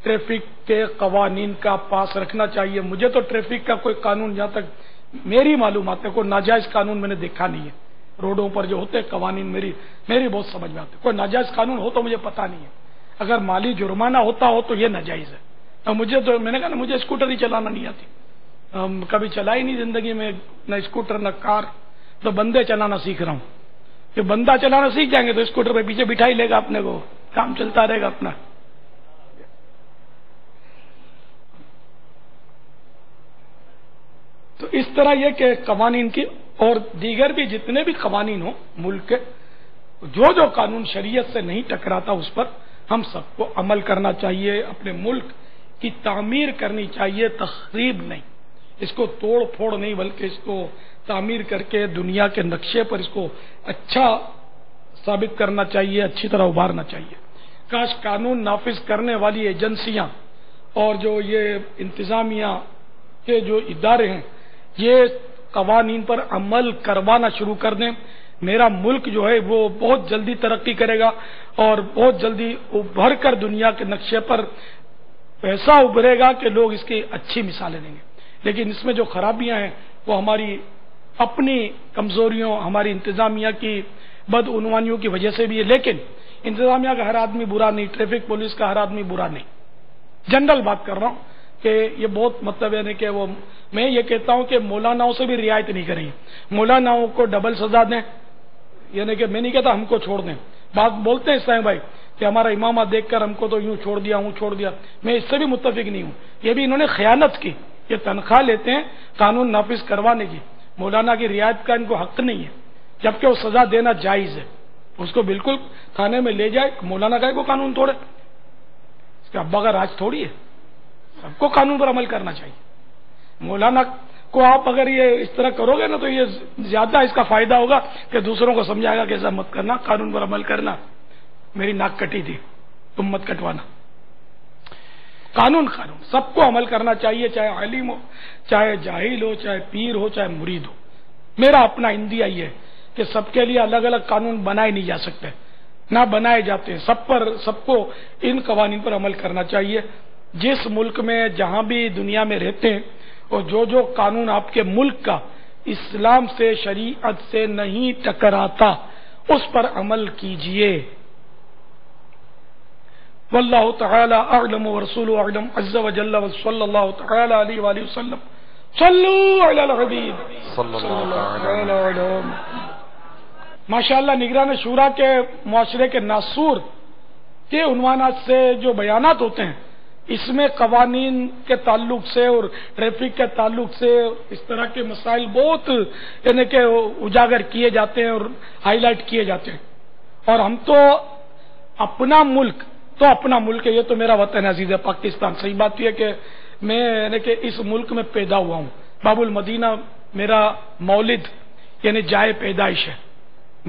Speaker 3: ٹریفک کے قوانین کا پاس رکھنا چاہیے. مجھے تو ٹریفک کا کوئی قانون جہاں تک میری معلومات ہے کوئی ناجائز قانون میں نے دیکھا نہیں ہے. روڈوں پر جو ہوتے قوانین میری بہت سمجھ میں آتے. کوئی ناجائز قانون ہو تو مجھے پتا نہیں ہے. اگر مالی جرمانہ ہوتا ہو تو یہ ناجائز ہے. مجھے تو میں نے کہا نا مجھے اسکوٹر ہی چلانا نہیں آتی، کبھی چلائی نہیں زندگی میں، نہ اسکوٹر نہ کار. تو بندے چلانا سیکھ رہا ہوں. کہ بندہ چلانا سیکھ جائیں گے تو اسکوٹر پہ پیچھے بٹھا ہی لے گا اپنے کو، کام چلتا رہے گا اپنا. تو اس طرح یہ کہ قوانین کی اور دیگر بھی جتنے بھی قوانین ہوں ملک کے، جو قانون شریعت سے نہیں ٹکراتا اس پر ہم سب کو عمل کرنا چاہیے. اپنے ملک کی تعمیر کرنی چاہیے، تخریب نہیں. اس کو توڑ پھوڑ نہیں بلکہ اس کو تعمیر کر کے دنیا کے نقشے پر اس کو اچھا ثابت کرنا چاہیے، اچھی طرح ابھارنا چاہیے. کاش قانون نافذ کرنے والی ایجنسیاں اور جو یہ انتظامیہ کے جو ادارے ہیں یہ قوانین پر عمل کروانا شروع کر دیں. میرا ملک جو ہے وہ بہت جلدی ترقی کرے گا اور بہت جلدی ابھر کر دنیا کے نقشے پر ایسا ابھرے گا کہ لوگ اس کی اچھی مثالیں لیں گے. لیکن اس میں جو خرابیاں ہیں وہ ہماری اپنی کمزوریوں، ہماری انتظامیہ کی بدعنوانیوں کی وجہ سے بھی ہے. لیکن انتظامیہ کا ہر آدمی برا نہیں، ٹریفک پولیس کا ہر آدمی برا نہیں. جنرل بات کر رہا ہوں کہ یہ بہت مطلب ہے کہ وہ میں یہ کہتا ہوں کہ مولاناؤں سے بھی رعایت نہیں کریں. مولاناؤں کو ڈبل سزا دیں، یعنی کہ میں نہیں کہتا ہم کو چھوڑ دیں. بات بولتے ہیں اسلام بھائی کہ ہمارا امامہ دیکھ کر ہم کو تو یوں چھوڑ دیا. میں اس سے بھی متفق نہیں ہوں. یہ بھی انہوں نے خیانت کی. یہ تنخواہ لیتے ہیں قانون نافذ کروانے کی، مولانا کی رعایت کا ان کو حق نہیں ہے، جبکہ وہ سزا دینا جائز ہے. اس کو بالکل تھانے میں لے جائے. مولانا کا کوئی قانون توڑے؟ اس کے ابا کا راج تھوڑی ہے. سب کو قانون پر عمل کرنا چاہیے. مولانا کو آپ اگر یہ اس طرح کرو گے نا تو یہ زیادہ اس کا فائدہ ہوگا کہ دوسروں کو سمجھائے گا کہ ایسا مت کرنا، قانون پر عمل کرنا. میری ناک کٹی تھی، تم مت کٹوانا. قانون سب کو عمل کرنا چاہیے، چاہے عالم ہو، چاہے جاہل ہو، چاہے پیر ہو، چاہے مرید ہو. میرا اپنا اندیا یہ ہے کہ سب کے لیے الگ الگ قانون بنائے نہیں جا سکتے، نہ بنائے جاتے ہیں. سب کو ان قوانین پر عمل کرنا چاہیے. جس ملک میں جہاں بھی دنیا میں رہتے ہیں اور جو قانون آپ کے ملک کا اسلام سے، شریعت سے نہیں ٹکراتا اس پر عمل کیجئے. واللہ تعالی اعلم ورسولہ اعلم عز وجل وصلی اللہ تعالی علیہ وآلہ وسلم. صلو علی الحبیب
Speaker 5: صلی اللہ علیہ وسلم۔
Speaker 3: ماشاءاللہ نگران شورا کے معاشرے کے ناسور کے عنوانات سے جو بیانات ہوتے ہیں، اس میں قوانین کے تعلق سے اور ٹریفک کے تعلق سے اس طرح کے مسائل بہت یعنی کہ اجاگر کیے جاتے ہیں اور ہائی لائٹ کیے جاتے ہیں۔ اور ہم تو اپنا ملک ہے، یہ تو میرا وطن عزیز ہے پاکستان۔ صحیح بات یہ ہے کہ میں یعنی کہ اس ملک میں پیدا ہوا ہوں، باب المدینہ میرا مولد یعنی جائے پیدائش ہے۔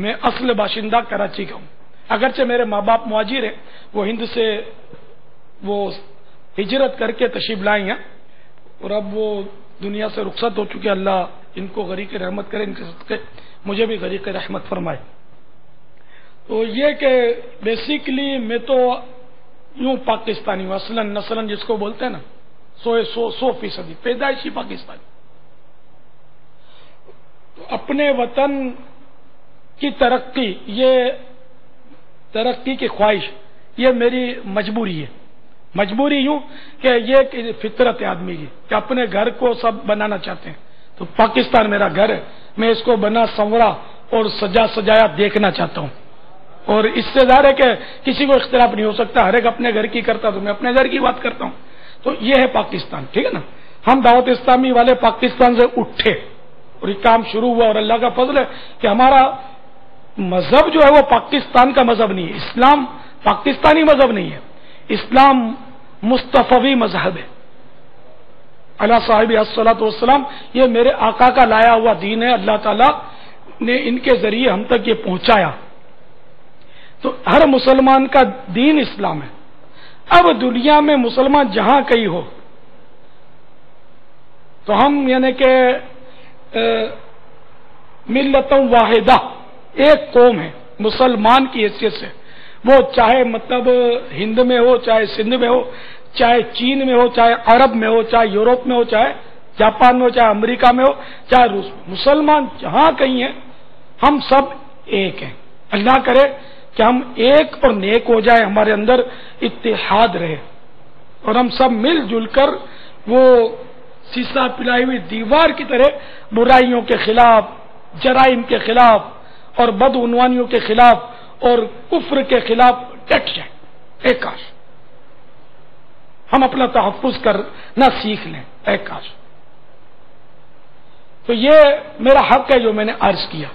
Speaker 3: میں اصل باشندہ کراچی کا ہوں، اگرچہ میرے ماں باپ مہاجر ہیں، وہ ہند سے وہ ہجرت کر کے تشریف لائے ہیں اور اب وہ دنیا سے رخصت ہو چکے۔ اللہ ان کو غریق رحمت کرے، ان کے صدقے مجھے بھی غریق رحمت فرمائے۔ تو یہ کہ بیسیکلی میں تو یوں پاکستانی ہوں، اصلاً نسلاً جس کو بولتے ہیں نا، 100% پیدائشی پاکستانی۔ تو اپنے وطن کی ترقی، یہ ترقی کی خواہش، یہ میری مجبوری ہے۔ مجبوری یوں کہ یہ فطرت ہے آدمی کی کہ اپنے گھر کو سب بنانا چاہتے ہیں۔ تو پاکستان میرا گھر ہے، میں اس کو بنا سنورا اور سجایا دیکھنا چاہتا ہوں، اور اس سے ظاہر ہے کہ کسی کو اختلاف نہیں ہو سکتا، ہر ایک اپنے گھر کی کرتا، تو میں اپنے گھر کی بات کرتا ہوں۔ تو یہ ہے پاکستان، ٹھیک ہے نا۔ ہم دعوت اسلامی والے پاکستان سے اٹھے اور یہ کام شروع ہوا، اور اللہ کا فضل ہے کہ ہمارا مذہب جو ہے وہ پاکستان کا مذہب نہیں ہے، اسلام پاکستانی مذہب نہیں ہے، اسلام مصطفوی مذہب ہے۔ اللہ صاحب الصلاۃ والسلام، یہ میرے آقا کا لایا ہوا دین ہے، اللہ تعالیٰ نے ان کے ذریعے ہم تک یہ پہنچایا۔ تو ہر مسلمان کا دین اسلام ہے۔ اب دنیا میں مسلمان جہاں کہیں ہو تو ہم یعنی کہ ملتوں واحدہ، ایک قوم ہے مسلمان کی حیثیت سے، وہ چاہے مطلب ہند میں ہو، چاہے سندھ میں ہو، چاہے چین میں ہو، چاہے عرب میں ہو، چاہے یورپ میں ہو، چاہے جاپان میں ہو، چاہے امریکہ میں ہو، چاہے روس میں، مسلمان جہاں کہیں ہیں ہم سب ایک ہیں۔ اللہ کرے کہ ہم ایک اور نیک ہو جائے، ہمارے اندر اتحاد رہے اور ہم سب مل جل کر وہ سیسا پلائی ہوئی دیوار کی طرح برائیوں کے خلاف، جرائم کے خلاف اور بدعنوانیوں کے خلاف اور کفر کے خلاف ڈٹ جائیں۔ ایک کاش ہم اپنا تحفظ کرنا سیکھ لیں، ایک کاش۔ تو یہ میرا حق ہے جو میں نے عرض کیا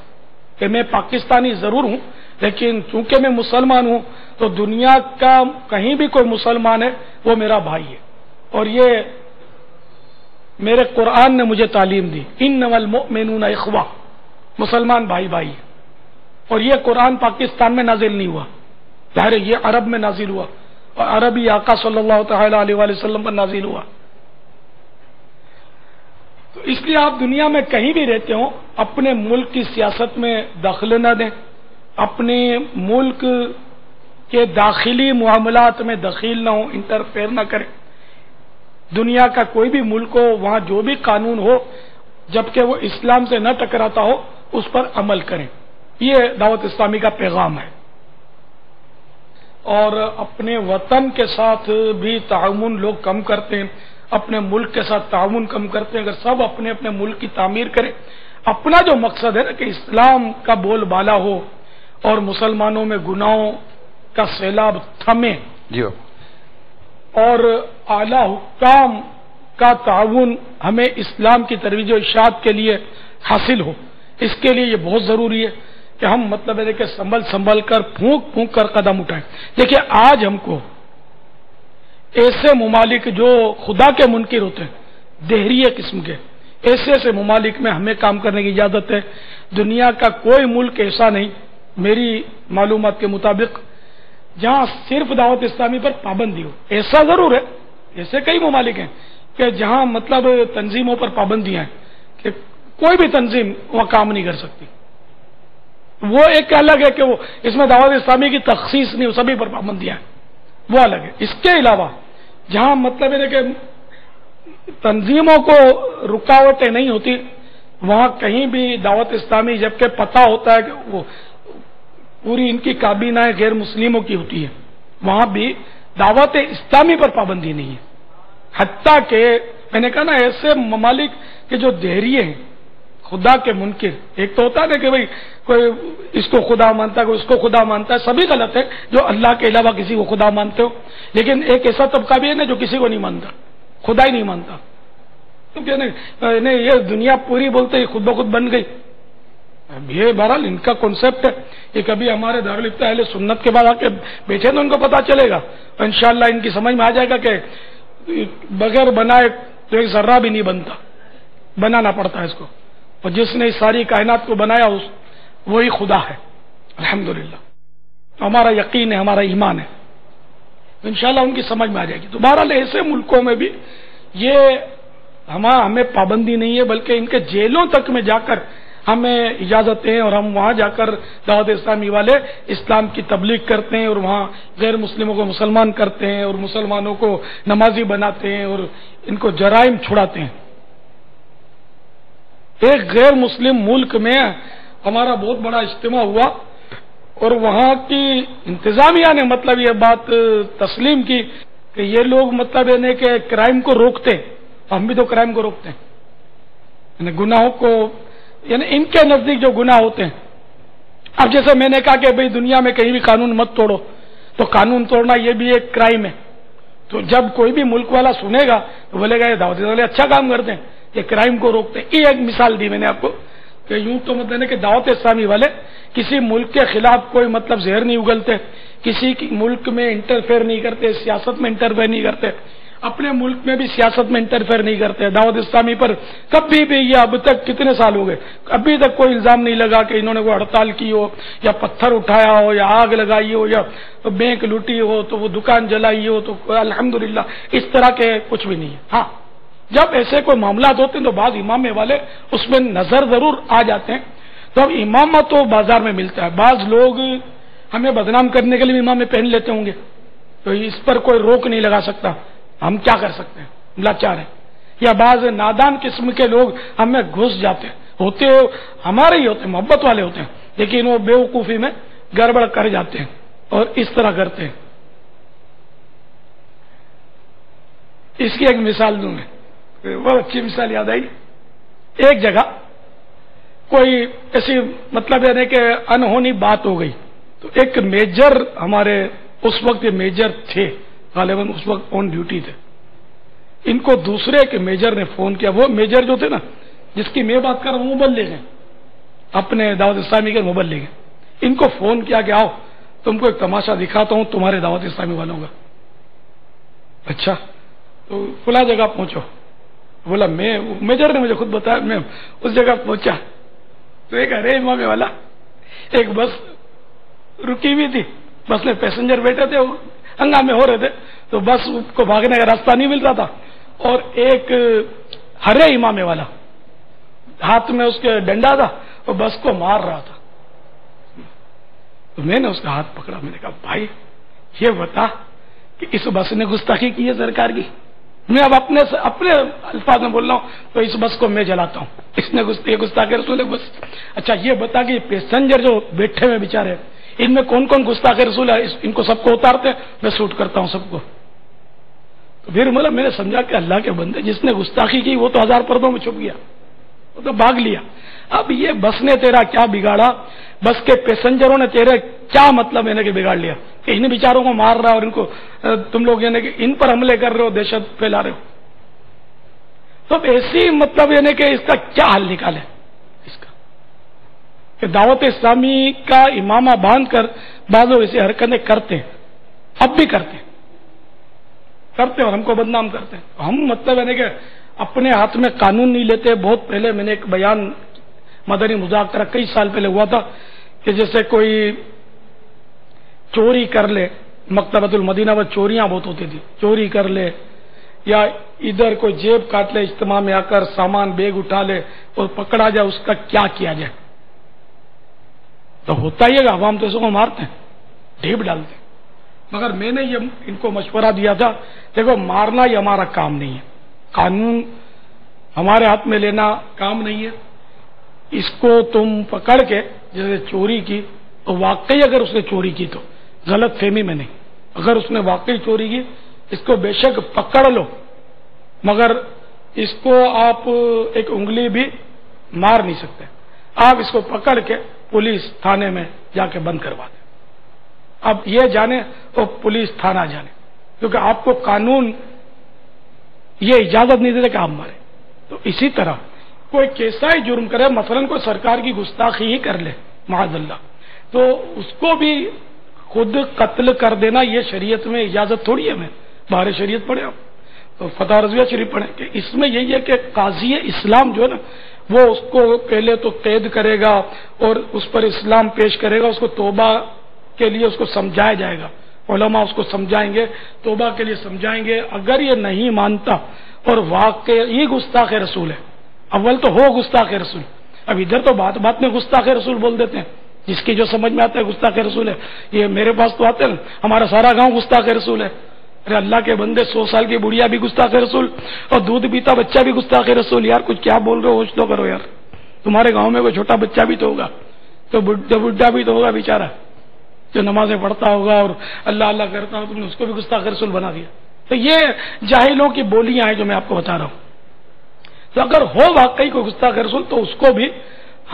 Speaker 3: کہ میں پاکستانی ضرور ہوں، لیکن چونکہ میں مسلمان ہوں تو دنیا کا کہیں بھی کوئی مسلمان ہے وہ میرا بھائی ہے، اور یہ میرے قرآن نے مجھے تعلیم دی، انما المؤمنون اخوہ، مسلمان بھائی بھائی۔ اور یہ قرآن پاکستان میں نازل نہیں ہوا، ظاہر یہ عرب میں نازل ہوا اور عربی آقا صلی اللہ تعالی علیہ وآلہ وسلم پر نازل ہوا۔ تو اس لیے آپ دنیا میں کہیں بھی رہتے ہوں اپنے ملک کی سیاست میں دخل نہ دیں، اپنے ملک کے داخلی معاملات میں دخیل نہ ہو، انٹرفیئر نہ کریں۔ دنیا کا کوئی بھی ملک ہو، وہاں جو بھی قانون ہو جبکہ وہ اسلام سے نہ ٹکراتا ہو اس پر عمل کریں۔ یہ دعوت اسلامی کا پیغام ہے۔ اور اپنے وطن کے ساتھ بھی تعاون لوگ کم کرتے ہیں، اپنے ملک کے ساتھ تعاون کم کرتے ہیں۔ اگر سب اپنے اپنے ملک کی تعمیر کریں، اپنا جو مقصد ہے نا کہ اسلام کا بول بالا ہو اور مسلمانوں میں گناہوں کا سیلاب تھمے
Speaker 5: جی،
Speaker 3: اور اعلی حکام کا تعاون ہمیں اسلام کی ترویج و ارشاد کے لیے حاصل ہو، اس کے لیے یہ بہت ضروری ہے کہ ہم مطلب ہے کہ سنبھل کر پھونک کر قدم اٹھائیں۔ دیکھیے آج ہم کو ایسے ممالک جو خدا کے منکر ہوتے ہیں، دہریہ قسم کے، ایسے ممالک میں ہمیں کام کرنے کی اجازت ہے۔ دنیا کا کوئی ملک ایسا نہیں میری معلومات کے مطابق جہاں صرف دعوت اسلامی پر پابندی ہو۔ ایسا ضرور ہے، ایسے کئی ممالک ہیں کہ جہاں مطلب تنظیموں پر پابندیاں ہیں کہ کوئی بھی تنظیم وہاں کام نہیں کر سکتی، وہ ایک الگ ہے کہ وہ اس میں دعوت اسلامی کی تخصیص نہیں، سبھی پر پابندیاں ہیں، وہ الگ ہے۔ اس کے علاوہ جہاں مطلب ہے کہ تنظیموں کو رکاوٹیں نہیں ہوتی، وہاں کہیں بھی دعوت اسلامی جبکہ پتہ ہوتا ہے کہ وہ پوری ان کی کابینہ غیر مسلموں کی ہوتی ہے، وہاں بھی دعوت اسلامی پر پابندی نہیں ہے۔ حتیٰ کہ میں نے کہا نا ایسے ممالک کے جو دہریے ہیں خدا کے منکر، ایک تو ہوتا ہے نا کہ بھائی کوئی اس کو خدا مانتا ہے، کوئی اس کو خدا مانتا ہے، سبھی غلط ہے جو اللہ کے علاوہ کسی کو خدا مانتے ہو، لیکن ایک ایسا طبقہ بھی ہے نا جو کسی کو نہیں مانتا، خدا ہی نہیں مانتا، کیونکہ نہیں یہ دنیا پوری بولتے ہی خود بخود بن گئی. اب یہ بہرحال ان کا کنسپٹ ہے، یہ کبھی ہمارے دارالفتہ اہل سنت کے بعد آ کے بیٹھے تو ان کو پتا چلے گا، اور انشاءاللہ ان کی سمجھ میں آ جائے گا کہ بغیر بنائے تو ایک ذرہ بھی نہیں بنتا، بنانا پڑتا ہے اس کو، اور جس نے اس ساری کائنات کو بنایا وہی خدا ہے الحمدللہ. ہمارا یقین ہے، ہمارا ایمان ہے، انشاءاللہ ان کی سمجھ میں آ جائے گی. تو بہرحال ایسے ملکوں میں بھی یہ ہمیں پابندی نہیں ہے، بلکہ ان کے جیلوں تک میں جا کر ہمیں اجازت ہے، اور ہم وہاں جا کر دعوت اسلامی والے اسلام کی تبلیغ کرتے ہیں، اور وہاں غیر مسلموں کو مسلمان کرتے ہیں، اور مسلمانوں کو نمازی بناتے ہیں، اور ان کو جرائم چھڑاتے ہیں. ایک غیر مسلم ملک میں ہمارا بہت بڑا اجتماع ہوا، اور وہاں کی انتظامیہ نے مطلب یہ بات تسلیم کی کہ یہ لوگ مطلب یعنی کہ کرائم کو روکتے، ہم بھی تو کرائم کو روکتے ہیں، یعنی گناہوں کو، یعنی ان کے نزدیک جو گناہ ہوتے ہیں. اب جیسے میں نے کہا کہ بھئی دنیا میں کہیں بھی قانون مت توڑو، تو قانون توڑنا یہ بھی ایک کرائم ہے. تو جب کوئی بھی ملک والا سنے گا تو بولے گا یہ دعوت والے اچھا کام کرتے ہیں، یہ کرائم کو روکتے ہیں. یہ ایک مثال دی میں نے آپ کو کہ یوں تو مطلب کہ دعوت اسلامی والے کسی ملک کے خلاف کوئی مطلب زہر نہیں اگلتے، کسی ملک میں انٹرفیئر نہیں کرتے، سیاست میں انٹرفیئر نہیں کرتے، اپنے ملک میں بھی سیاست میں انٹرفیئر نہیں کرتے. دعوت اسلامی پر کبھی بھی، یہ اب تک کتنے سال ہو گئے، ابھی تک کوئی الزام نہیں لگا کہ انہوں نے کوئی ہڑتال کی ہو، یا پتھر اٹھایا ہو، یا آگ لگائی ہو، یا بینک لوٹی ہو، تو وہ دکان جلائی ہو، تو الحمدللہ اس طرح کے کچھ بھی نہیں ہے. ہاں جب ایسے کوئی معاملات ہوتے ہیں تو بعض امام والے اس میں نظر ضرور آ جاتے ہیں. تو اب امامہ تو بازار میں ملتا ہے، بعض لوگ ہمیں بدنام کرنے کے لیے امامے پہن لیتے ہوں گے، تو اس پر کوئی روک نہیں لگا سکتا. ہم کیا کر سکتے ہیں، لاچار ہیں. یا بعض نادان قسم کے لوگ ہمیں گھس جاتے ہیں، ہوتے ہمارے ہی ہوتے ہیں، محبت والے ہوتے ہیں، لیکن وہ بے وقوفی میں گڑبڑ کر جاتے ہیں اور اس طرح کرتے ہیں. اس کی ایک مثال دوں میں، بہت اچھی مثال یاد آئی. ایک جگہ کوئی ایسی مطلب یعنی کہ انہونی بات ہو گئی، تو ایک میجر ہمارے اس وقت یہ میجر تھے، غالباً اس وقت آن ڈیوٹی تھے. ان کو دوسرے کے میجر نے فون کیا، وہ میجر جو تھے نا جس کی میں بات کر رہا ہوں مبلغ ہیں، اپنے دعوت اسلامی کے مبلغ ہیں. ان کو فون کیا کہ آؤ تم کو ایک تماشا دکھاتا ہوں تمہارے دعوت اسلامی والوں کا. اچھا تو فلاں جگہ پہنچو. بولا میں، میجر نے مجھے خود بتایا، میں اس جگہ پہنچا تو ایک ارے امام والا، ایک بس رکی ہوئی تھی، بس میں پیسنجر بیٹھے تھے، ہنگامے ہو رہے تھے، تو بس کو بھاگنے کا راستہ نہیں مل رہا تھا، اور ایک ہرے امامے والا ہاتھ میں اس کے ڈنڈا تھا اور بس کو مار رہا تھا. تو میں نے اس کا ہاتھ پکڑا، میں نے کہا بھائی یہ بتا کہ اس بس نے گستاخی کی ہے سرکار کی. میں اب اپنے الفاظ میں بول رہا ہوں، تو اس بس کو میں جلاتا ہوں، اس نے گستاخی رسول ہے بس. اچھا یہ بتا کہ پیسنجر جو بیٹھے ہوئے بیچارے، ان میں کون کون گستاخ رسول ہے، ان کو سب کو اتارتے ہیں، میں شوٹ کرتا ہوں سب کو. تو پھر مطلب میں نے سمجھا کہ اللہ کے بندے، جس نے گستاخی کی وہ تو 1000 پردوں میں چھپ گیا، وہ تو بھاگ لیا. اب یہ بس نے تیرا کیا بگاڑا، بس کے پیسنجروں نے تیرے کیا مطلب ہے کہ بگاڑ لیا کہ ان بیچاروں کو مار رہا اور ان کو تم لوگ یعنی کہ ان پر حملے کر رہے ہو، دہشت پھیلا رہے ہو. تو ایسی مطلب یعنی کہ اس کا کیا حل نکالے، اس کا کہ دعوت اسلامی کا امامہ باندھ کر بعض لوگ ایسی حرکتیں کرتے ہیں، اب بھی کرتے ہیں اور ہم کو بدنام کرتے ہیں. ہم مطلب یعنی کہ اپنے ہاتھ میں قانون نہیں لیتے. بہت پہلے میں نے ایک بیان مدنی مذاکرہ کئی سال پہلے ہوا تھا کہ جیسے کوئی چوری کر لے، مکتبۃ المدینہ میں چوریاں بہت ہوتی تھی، چوری کر لے یا ادھر کوئی جیب کاٹ لے، اجتماع میں آ کر سامان بیگ اٹھا لے اور پکڑا جائے، اس کا کیا کیا جائے. تو ہوتا ہی ہے کہ عوام تو اس کو مارتے ہیں، ڈھیپ ڈالتے ہیں. مگر میں نے یہ ان کو مشورہ دیا تھا، دیکھو مارنا یہ ہمارا کام نہیں ہے، قانون ہمارے ہاتھ میں لینا کام نہیں ہے. اس کو تم پکڑ کے جیسے چوری کی، تو واقعی اگر اس نے چوری کی تو غلط فہمی میں نہیں، اگر اس نے واقعی چوری کی اس کو بے شک پکڑ لو، مگر اس کو آپ ایک انگلی بھی مار نہیں سکتے. آپ اس کو پکڑ کے پولیس تھانے میں جا کے بند کروا دیں. اب یہ جانے تو پولیس تھانہ جانے، کیونکہ آپ کو قانون یہ اجازت نہیں دیتے کہ آپ مارے. تو اسی طرح کوئی کیسا ہی جرم کرے، مثلا کوئی سرکار کی گستاخی ہی کر لے معاذ اللہ، تو اس کو بھی خود قتل کر دینا یہ شریعت میں اجازت تھوڑی ہے. میں باہر شریعت پڑھے آپ تو فتح رضویہ شریف پڑھیں کہ اس میں یہی ہے کہ قاضی اسلام جو ہے نا وہ اس کو پہلے تو قید کرے گا اور اس پر اسلام پیش کرے گا، اس کو توبہ کے لیے اس کو سمجھایا جائے گا. علماء اس کو سمجھائیں گے، توبہ کے لیے سمجھائیں گے. اگر یہ نہیں مانتا اور واقعی گستاخ رسول ہے، اول تو ہو گستاخ رسول، اب ادھر تو بات بات میں گستاخ رسول بول دیتے ہیں، جس کی جو سمجھ میں آتا ہے گستاخ رسول ہے. یہ میرے پاس تو آتے ہیں ہمارا سارا گاؤں گستاخ رسول ہے. ارے اللہ کے بندے، 100 سال کی بڑھیا بھی گستاخ رسول اور دودھ پیتا بچہ بھی گستاخ رسول. یار کچھ کیا بول رہے ہو، ہوش تو کرو یار. تمہارے گاؤں میں کوئی چھوٹا بچہ بھی تو ہوگا، تو بڈھا بھی تو ہوگا بیچارہ، جو نمازیں پڑھتا ہوگا اور اللہ اللہ کرتا ہو، تم نے اس کو بھی گستاخ رسول بنا دیا. تو یہ جاہلوں کی بولیاں ہیں جو میں آپ کو بتا رہا ہوں. تو اگر ہو واقعی کوئی گستاخ رسول تو اس کو بھی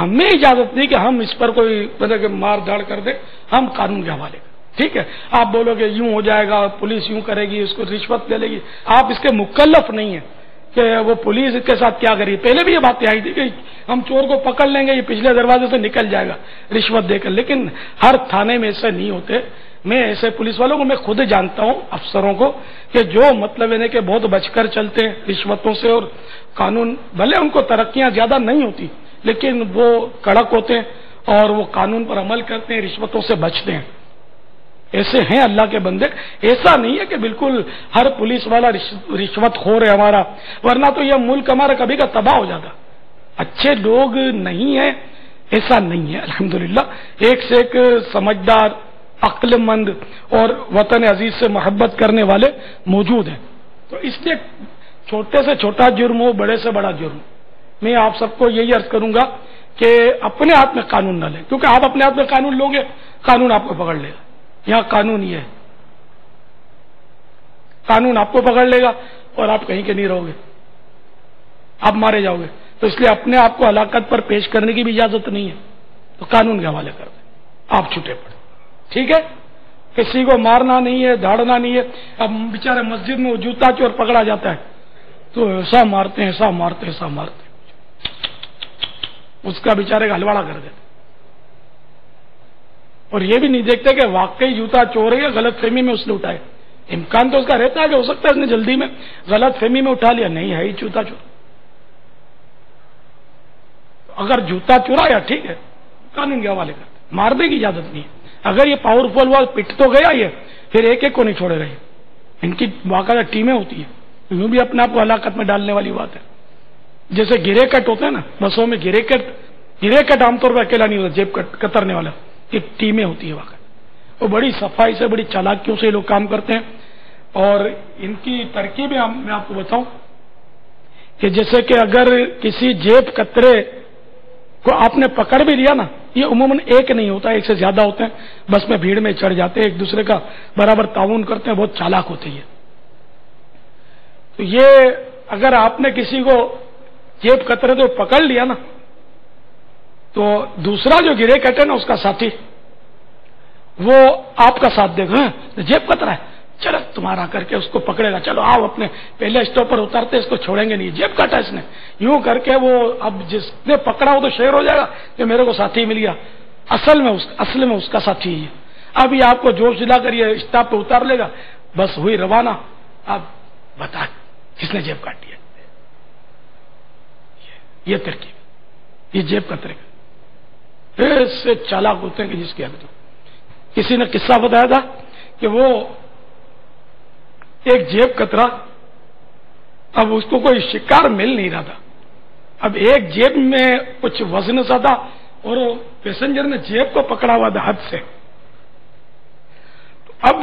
Speaker 3: ہمیں اجازت نہیں کہ ہم اس پر کوئی مطلب کہ مار دھاڑ کر دیں، ہم قانون کے حوالے کریں. ٹھیک ہے، آپ بولو کہ یوں ہو جائے گا، پولیس یوں کرے گی، اس کو رشوت دے لے گی، آپ اس کے مکلف نہیں ہیں کہ وہ پولیس کے ساتھ کیا کری. پہلے بھی یہ باتیں آئی تھی کہ ہم چور کو پکڑ لیں گے، یہ پچھلے دروازے سے نکل جائے گا رشوت دے کر، لیکن ہر تھانے میں ایسے نہیں ہوتے. میں ایسے پولیس والوں کو میں خود جانتا ہوں، افسروں کو، کہ جو مطلب ہے کہ بہت بچ کر چلتے ہیں رشوتوں سے، اور قانون بھلے ان کو ترقیاں زیادہ نہیں ہوتی لیکن وہ کڑک ہوتے ہیں اور وہ قانون پر عمل کرتے ہیں، رشوتوں سے بچتے ہیں. ایسے ہیں اللہ کے بندے. ایسا نہیں ہے کہ بالکل ہر پولیس والا رشوت خور ہے ہمارا، ورنہ تو یہ ملک ہمارا کبھی کا تباہ ہو جاتا. اچھے لوگ نہیں ہیں ایسا نہیں ہے، الحمدللہ. ایک سے ایک سمجھدار، عقل مند اور وطن عزیز سے محبت کرنے والے موجود ہیں. تو اس لیے چھوٹے سے چھوٹا جرم ہو، بڑے سے بڑا جرم، میں آپ سب کو یہی عرض کروں گا کہ اپنے ہاتھ میں قانون نہ لیں، کیونکہ آپ اپنے ہاتھ میں قانون لو گے قانون آپ کو پکڑ لے گا. یہاں قانون یہ ہے، قانون آپ کو پکڑ لے گا اور آپ کہیں کے نہیں رہو گے، آپ مارے جاؤ گے. تو اس لیے اپنے آپ کو ہلاکت پر پیش کرنے کی بھی اجازت نہیں ہے، تو قانون کے حوالے کر دیں، آپ چھوٹے پڑے. ٹھیک ہے، کسی کو مارنا نہیں ہے، دھاڑنا نہیں ہے. اب بیچارے مسجد میں وہ جوتا چور پکڑا جاتا ہے تو ایسا مارتے ہیں، ایسا مارتے ہیں، ایسا مارتے ہیں، اس کا بیچارے کا ہلواڑا کر دیتے. اور یہ بھی نہیں دیکھتے کہ واقعی جوتا چور ہے یا غلط فہمی میں اس نے اٹھائے. امکان تو اس کا رہتا ہے کہ ہو سکتا ہے اس نے جلدی میں غلط فہمی میں اٹھا لیا، نہیں ہے ہی جوتا چور. اگر جوتا چورا یا ٹھیک ہے قانون کے حوالے کرتے، مارنے کی اجازت نہیں ہے. اگر یہ پاورفل وال پٹ تو گیا یہ، پھر ایک ایک کو نہیں چھوڑے گا. ان کی باقاعدہ ٹیمیں ہوتی ہیں، یوں بھی اپنے آپ کو ہلاکت میں ڈالنے والی بات ہے. جیسے گرے کٹ ہوتے ہیں نا بسوں میں، گرے کٹ عام طور پر اکیلا نہیں ہوتا، جیب کترنے والا، یہ ٹیمیں ہوتی ہیں واقعی. وہ بڑی صفائی سے، بڑی چالاکیوں سے لوگ کام کرتے ہیں. اور ان کی ترکیبیں میں آپ کو بتاؤں کہ جیسے کہ اگر کسی جیب کترے کو آپ نے پکڑ بھی لیا نا، یہ عموماً ایک نہیں ہوتا، ایک سے زیادہ ہوتے ہیں، بس میں بھیڑ میں چڑھ جاتے ہیں، ایک دوسرے کا برابر تعاون کرتے ہیں، بہت چالاک ہوتے ہیں. تو یہ اگر آپ نے کسی کو جیب کترے تو پکڑ لیا نا، تو دوسرا جو گرے کٹ ہے نا، اس کا ساتھی، وہ آپ کا ساتھ دے گا، جیب کترا ہے چلو تمہارا کر کے اس کو پکڑے گا، چلو آؤ اپنے پہلے اسٹاپ پر اتارتے، اس کو چھوڑیں گے نہیں، جیب کاٹا اس نے، یوں کر کے وہ اب جس نے پکڑا وہ تو شیر ہو جائے گا کہ میرے کو ساتھی مل گیا، اصل میں اس کا ساتھی ہی ہے. اب یہ آپ کو جوش دلا کر یہ اسٹاپ پہ اتار لے گا، بس ہوئی روانہ. اب بتا کس نے جیب کاٹی ہے، یہ ترکیب، یہ جیب کترے گا. ایسے چالاک ہوتے ہیں کہ جس کی حد. کسی نے قصہ بتایا تھا کہ وہ ایک جیب کترا، اب اس کو کوئی شکار مل نہیں رہا تھا. اب ایک جیب میں کچھ وزن سا تھا اور پیسنجر نے جیب کو پکڑا ہوا تھا ہاتھ سے. اب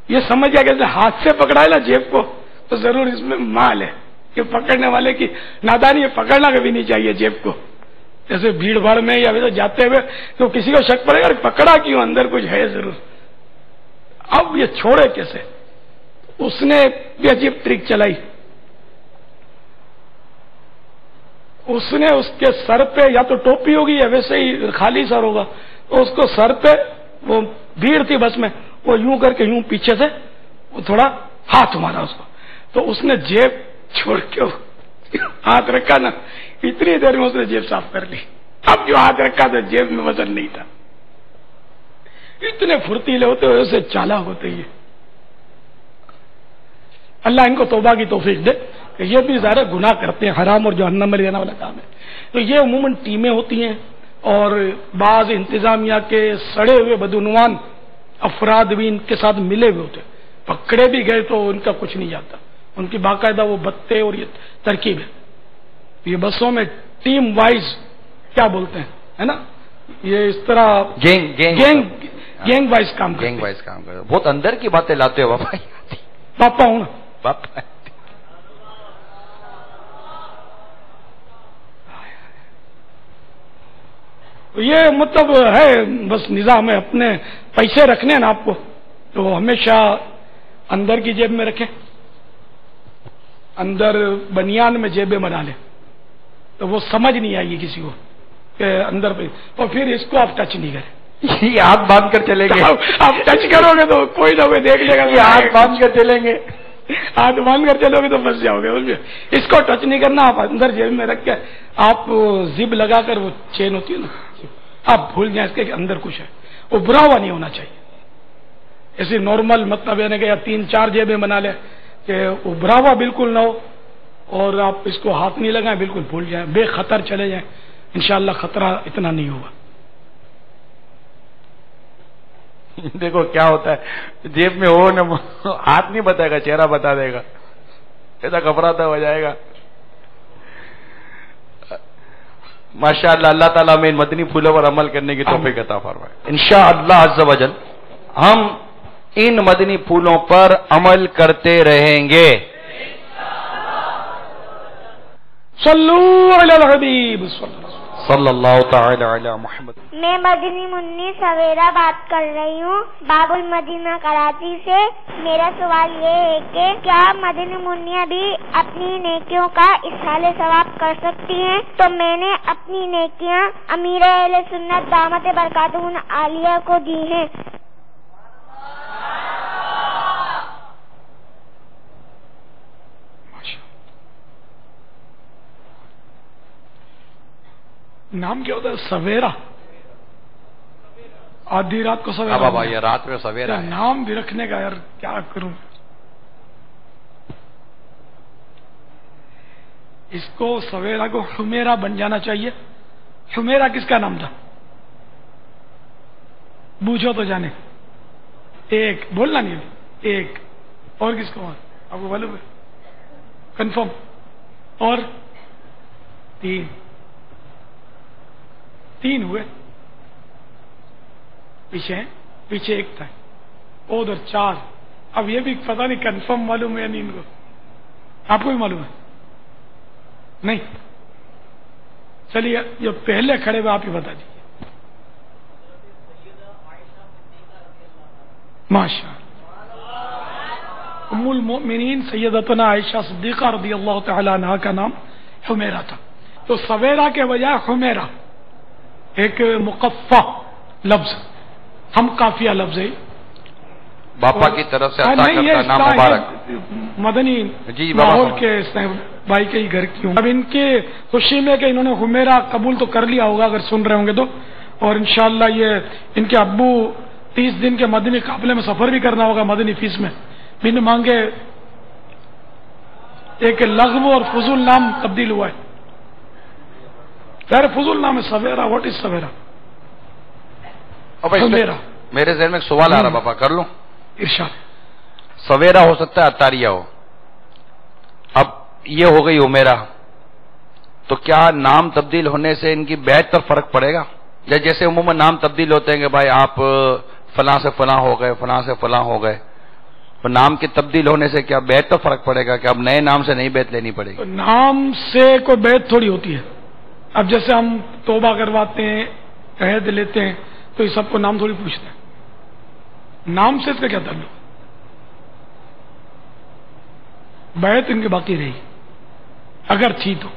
Speaker 3: یہ سمجھ گیا کہ ہاتھ سے پکڑا ہے نا جیب کو تو ضرور اس میں مال ہے. کہ پکڑنے والے کی نادانی ہے، پکڑنا کبھی نہیں چاہیے جیب کو. جیسے بھیڑ بھاڑ میں یا ویسے جاتے ہوئے تو کسی کو شک پڑے گا پکڑا کیوں، اندر کچھ ہے ضرور. اب یہ چھوڑے کیسے؟ اس نے بھی عجیب ٹرک چلائی. اس نے اس کے سر پہ یا تو ٹوپی ہوگی یا ویسے ہی خالی سر ہوگا، تو اس کو سر پہ وہ بھیڑ تھی بس میں، وہ یوں کر کے یوں پیچھے سے وہ تھوڑا ہاتھ مارا اس کو، تو اس نے جیب چھوڑ کے ہاتھ رکھا نا، اتنی دیر میں اس نے جیب صاف کر لی۔ اب جو ہاتھ رکھا تو جیب میں وزن نہیں تھا۔ اتنے پھرتیلے ہوتے ہوئے اسے چالاک ہوتے ہی۔ اللہ ان کو توبہ کی توفیق دے کہ یہ بھی ظاہر گناہ کرتے ہیں، حرام اور جہنم میں جانے والا کام ہے۔ تو یہ عموماً ٹیمیں ہوتی ہیں اور بعض انتظامیہ کے سڑے ہوئے بدعنوان افراد بھی ان کے ساتھ ملے ہوئے ہوتے ہیں، پکڑے بھی گئے تو ان کا کچھ نہیں جاتا، ان کی باقاعدہ وہ بتے اور یہ ترکیب ہے۔ یہ بسوں میں ٹیم وائز کیا بولتے ہیں، ہے نا، یہ اس طرح گینگ وائز کام کرتے،
Speaker 5: بہت اندر کی باتیں لاتے ہو
Speaker 3: پاپا ہوں نا
Speaker 5: باپا۔
Speaker 3: یہ مطلب ہے بس نظام ہے، اپنے پیسے رکھنے نا آپ کو تو ہمیشہ اندر کی جیب میں رکھیں، اندر بنیان میں جیبیں بنا لیں تو وہ سمجھ نہیں آئے گی کسی کو کہ اندر پہ، اور پھر اس کو آپ ٹچ نہیں کریں،
Speaker 5: یہ ہاتھ باندھ کر چلیں گے،
Speaker 3: آپ ٹچ کرو گے تو کوئی نہ کوئی دیکھ لے گا،
Speaker 5: یہ ہاتھ باندھ کر چلیں گے،
Speaker 3: ہاتھ باندھ کر چلو گے تو پھنس جاؤ گے۔ اس کو ٹچ نہیں کرنا، آپ اندر جیب میں رکھ کے آپ زب لگا کر، وہ چین ہوتی ہے نا، آپ بھول جائیں اس کے اندر کچھ ہے، وہ برا ہوا نہیں ہونا چاہیے۔ ایسی نارمل مطلب یعنی کہ 3-4 جیبیں بنا لیں کہ ابھرا ہوا بالکل نہ ہو، اور آپ اس کو ہاتھ نہیں لگائیں، بالکل بھول جائیں، بے خطر چلے جائیں، انشاءاللہ خطرہ اتنا نہیں ہوگا۔
Speaker 5: دیکھو کیا ہوتا ہے، جیب میں ہو نہ ہاتھ نہیں بتائے گا، چہرہ بتا دے گا، ایسا گھبراتا ہو جائے گا۔ ماشاءاللہ، اللہ تعالیٰ میں ان مدنی پھولوں پر عمل کرنے کی توفیق عطا فرمائے۔ انشاءاللہ عز و جل ہم ان مدنی پھولوں پر عمل کرتے رہیں گے۔
Speaker 3: صلو علی الحبیب
Speaker 5: صلی اللہ تعالی علی محمد۔
Speaker 6: میں مدنی منی سویرا بات کر رہی ہوں، باب المدینہ کراچی سے۔ میرا سوال یہ ہے کہ کیا مدنی منیاں بھی اپنی نیکیوں کا اصحال ثواب کر سکتی ہیں؟ تو میں نے اپنی نیکیاں امیر اہل سنت دامت برکاتہ عالیہ کو دی ہیں۔
Speaker 3: نام کیا ہوتا ہے؟ سویرا، آدھی رات کو سویرا۔
Speaker 5: بابا یہ رات میں سویرا ہے،
Speaker 3: نام بھی رکھنے کا یار کیا کروں، اس کو سویرا کو حمیرا بن جانا چاہیے۔ حمیرا کس کا نام تھا؟ بوجھو تو جانے، ایک بولنا نہیں، ایک اور کس کو آپ کو معلوم ہے؟ کنفرم، اور تین ہوئے، پیچھے ایک تھا، ادھر 4۔ اب یہ بھی پتہ نہیں کنفرم معلوم ہے یا نہیں ان کو، آپ کو بھی معلوم ہے؟ نہیں، چلیے جو پہلے کھڑے ہوئے آپ ہی بتا دیجیے۔ ماشاء ام المؤمنین سیدتنا عائشہ صدیقہ رضی اللہ تعالی عنہا کا نام حمیرہ تھا، تو سویرا کے بجائے حمیرہ ایک مقفع لفظ، ہم قافیہ لفظ ہے،
Speaker 5: باپا کی طرف سے عطا کرتا نام مبارک،
Speaker 3: مدنی
Speaker 5: جی
Speaker 3: ماحول کے بھائی کے ہی گھر کی ہوں۔ اب ان کی خوشی میں کہ انہوں نے حمیرہ قبول تو کر لیا ہوگا اگر سن رہے ہوں گے تو، اور انشاءاللہ یہ ان کے ابو 30 دن کے مدنی قافلے میں سفر بھی کرنا ہوگا، مدنی فیس میں بن مانگے ایک لغو اور فضول نام تبدیل ہوا ہے، فضول نام ہے سویرا۔ واٹ از سویرا؟
Speaker 5: میرے ذہن میں ایک سوال آ رہا، بابا کر لوں؟
Speaker 3: ارشاد۔
Speaker 5: سویرا ہو سکتا ہے اتاریہ ہو، اب یہ ہو گئی عمیرہ، تو کیا نام تبدیل ہونے سے ان کی بیعت پر فرق پڑے گا؟ یا جیسے عموماً نام تبدیل ہوتے ہیں کہ بھائی آپ فلاں سے فلاں ہو گئے، فلاں سے فلاں ہو گئے، تو نام کے تبدیل ہونے سے کیا بیعت پر فرق پڑے گا کہ اب نئے نام سے نہیں بیعت لینی پڑے گی؟
Speaker 3: نام سے کوئی بیعت تھوڑی ہوتی ہے، اب جیسے ہم توبہ کرواتے ہیں، عہد لیتے ہیں، تو یہ سب کو نام تھوڑی پوچھتے ہیں، نام سے اس کا کیا تعلق؟ بیعت ان کی باقی رہی اگر تھی تو،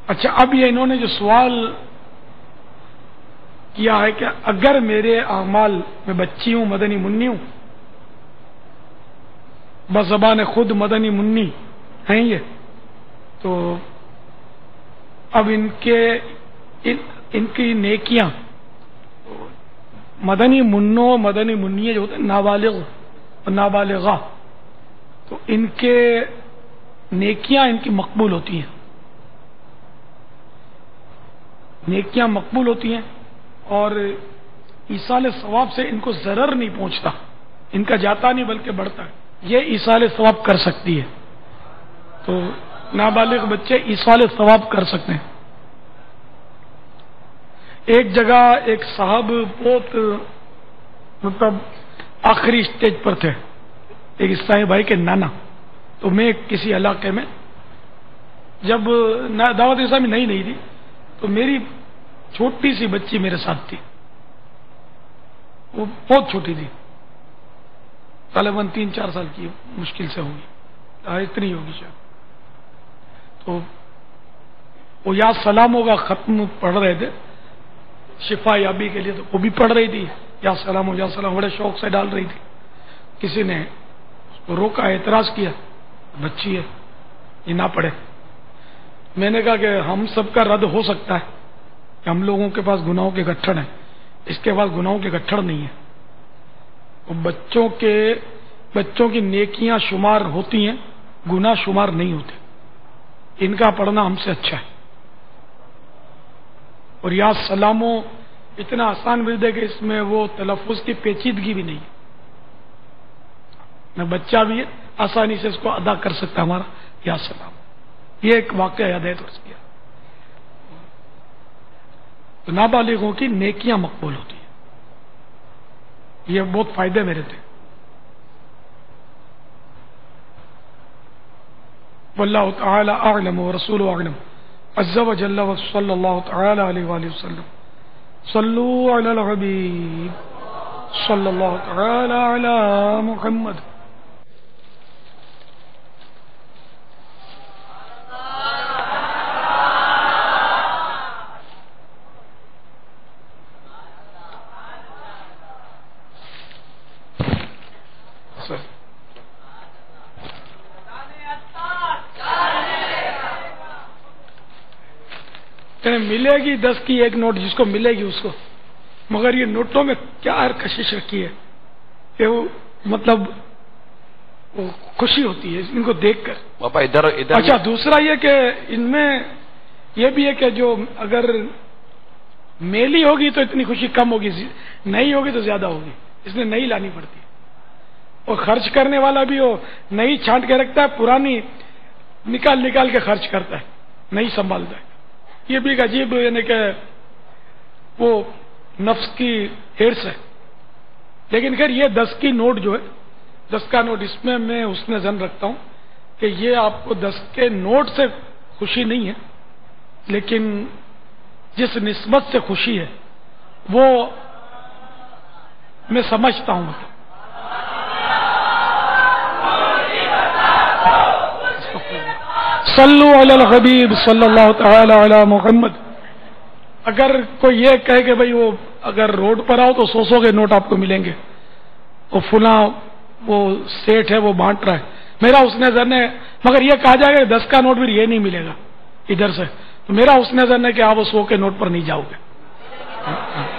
Speaker 3: اچھا، اب یہ انہوں نے جو سوال کیا ہے کہ اگر میرے اعمال میں بچی ہوں، مدنی منی ہوں، بزبان خود مدنی منی ہیں یہ، تو اب ان کی نیکیاں، مدنی منوں مدنی منیے جو ہوتے ہیں نابالغ اور نابالغہ، تو ان کے نیکیاں ان کی مقبول ہوتی ہیں، نیکیاں مقبول ہوتی ہیں، اور ایصال ثواب سے ان کو ضرر نہیں پہنچتا، ان کا جاتا نہیں بلکہ بڑھتا ہے، یہ ایصال ثواب کر سکتی ہے، تو نابالغ بچے ایصال ثواب کر سکتے ہیں۔ ایک جگہ ایک صاحب بہت مطلب آخری اسٹیج پر تھے، ایک عیسائی بھائی کے نانا، تو میں کسی علاقے میں جب دعوت اسلامی نہیں تھی، تو میری چھوٹی سی بچی میرے ساتھ تھی، وہ بہت چھوٹی تھی، غالباً 3-4 سال کی مشکل سے ہوگی، اتنی ہوگی شاید، تو وہ یا سلام ہوگا ختم پڑھ رہے تھے شفا یابی کے لیے، تو وہ بھی پڑھ رہی تھی، یا سلام ہو یا سلام، بڑے شوق سے ڈال رہی تھی، کسی نے اس کو روکا، اعتراض کیا، بچی ہے یہ نہ پڑھے۔ میں نے کہا کہ ہم سب کا رد ہو سکتا ہے کہ ہم لوگوں کے پاس گناہوں کے گٹھڑ ہیں، اس کے پاس گناہوں کے گٹھڑ نہیں ہے، وہ بچوں کی نیکیاں شمار ہوتی ہیں، گناہ شمار نہیں ہوتے، ان کا پڑھنا ہم سے اچھا ہے۔ اور یا سلامو اتنا آسان ورد ہے کہ اس میں وہ تلفظ کی پیچیدگی بھی نہیں ہے، میں بچہ بھی ہے آسانی سے اس کو ادا کر سکتا ہمارا یا سلام۔ یہ ایک واقعہ یاد ہے تو اس کیا، تو نابالغوں کی نیکیاں مقبول ہوتی ہیں، یہ بہت فائدے میرے تھے۔ واللہ تعالی اعلم ورسول اعلم عز وجل وصلی اللہ تعالی علیہ وآلہ وسلم صلوا علی الحبیب صلی اللہ تعالی علی محمد۔ ملے گی 10 کی ایک نوٹ جس کو ملے گی اس کو، مگر یہ نوٹوں میں کیا کشش رکھی ہے کہ وہ مطلب وہ خوشی ہوتی ہے ان کو دیکھ کر۔
Speaker 5: پاپا ادھر
Speaker 3: اچھا، دوسرا یہ کہ ان میں یہ بھی ہے کہ جو اگر میلی ہوگی تو اتنی خوشی کم ہوگی، نہیں ہوگی تو زیادہ ہوگی، اس لیے نئی لانی پڑتی ہے۔ اور خرچ کرنے والا بھی ہو، نئی چھانٹ کے رکھتا ہے، پرانی نکال کے خرچ کرتا ہے، نہیں سنبھالتا ہے۔ یہ بھی ایک عجیب یعنی کہ وہ نفس کی ہرس ہے۔ لیکن خیر یہ 10 کی نوٹ جو ہے، 10 کا نوٹ، اس میں میں حسن ظن رکھتا ہوں کہ یہ آپ کو 10 کے نوٹ سے خوشی نہیں ہے، لیکن جس نسبت سے خوشی ہے وہ میں سمجھتا ہوں۔ صلو علی الحبیب صلی اللہ تعالی علی محمد۔ اگر کوئی یہ کہے کہ بھئی وہ اگر روڈ پر آؤ تو 100 کے نوٹ آپ کو ملیں گے، اور فلاں وہ سیٹ ہے وہ بانٹ رہا ہے، میرا حسن ظن ہے، مگر یہ کہا جائے گا 10 کا نوٹ بھی یہ نہیں ملے گا ادھر سے، تو میرا حسن ظن ہے کہ آپ 100 کے نوٹ پر نہیں جاؤ گے۔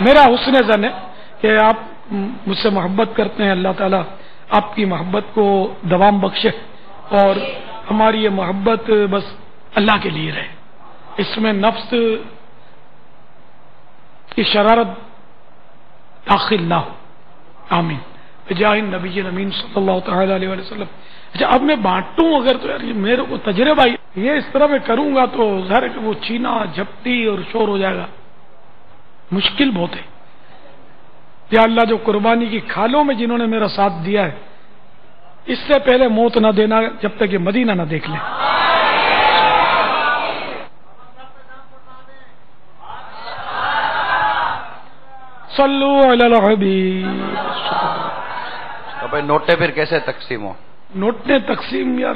Speaker 3: میرا حسن ظن ہے کہ آپ مجھ سے محبت کرتے ہیں، اللہ تعالیٰ آپ کی محبت کو دوام بخشے، اور ہماری یہ محبت بس اللہ کے لیے رہے، اس میں نفس کی شرارت داخل نہ ہو، آمین بجاہ نبی امین صلی اللہ تعالی علیہ وسلم۔ اچھا، اب میں بانٹوں اگر تو یار میرے کو تجربہ یہ اس طرح میں کروں گا تو ظاہر ہے کہ وہ چینا جھپٹی اور شور ہو جائے گا، مشکل بہت ہے۔ یا اللہ جو قربانی کی کھالوں میں جنہوں نے میرا ساتھ دیا ہے، اس سے پہلے موت نہ دینا جب تک کہ مدینہ نہ دیکھ لیں۔ صلو علی الحبیب۔
Speaker 5: نوٹیں پھر کیسے تقسیم ہو؟
Speaker 3: نوٹیں تقسیم یار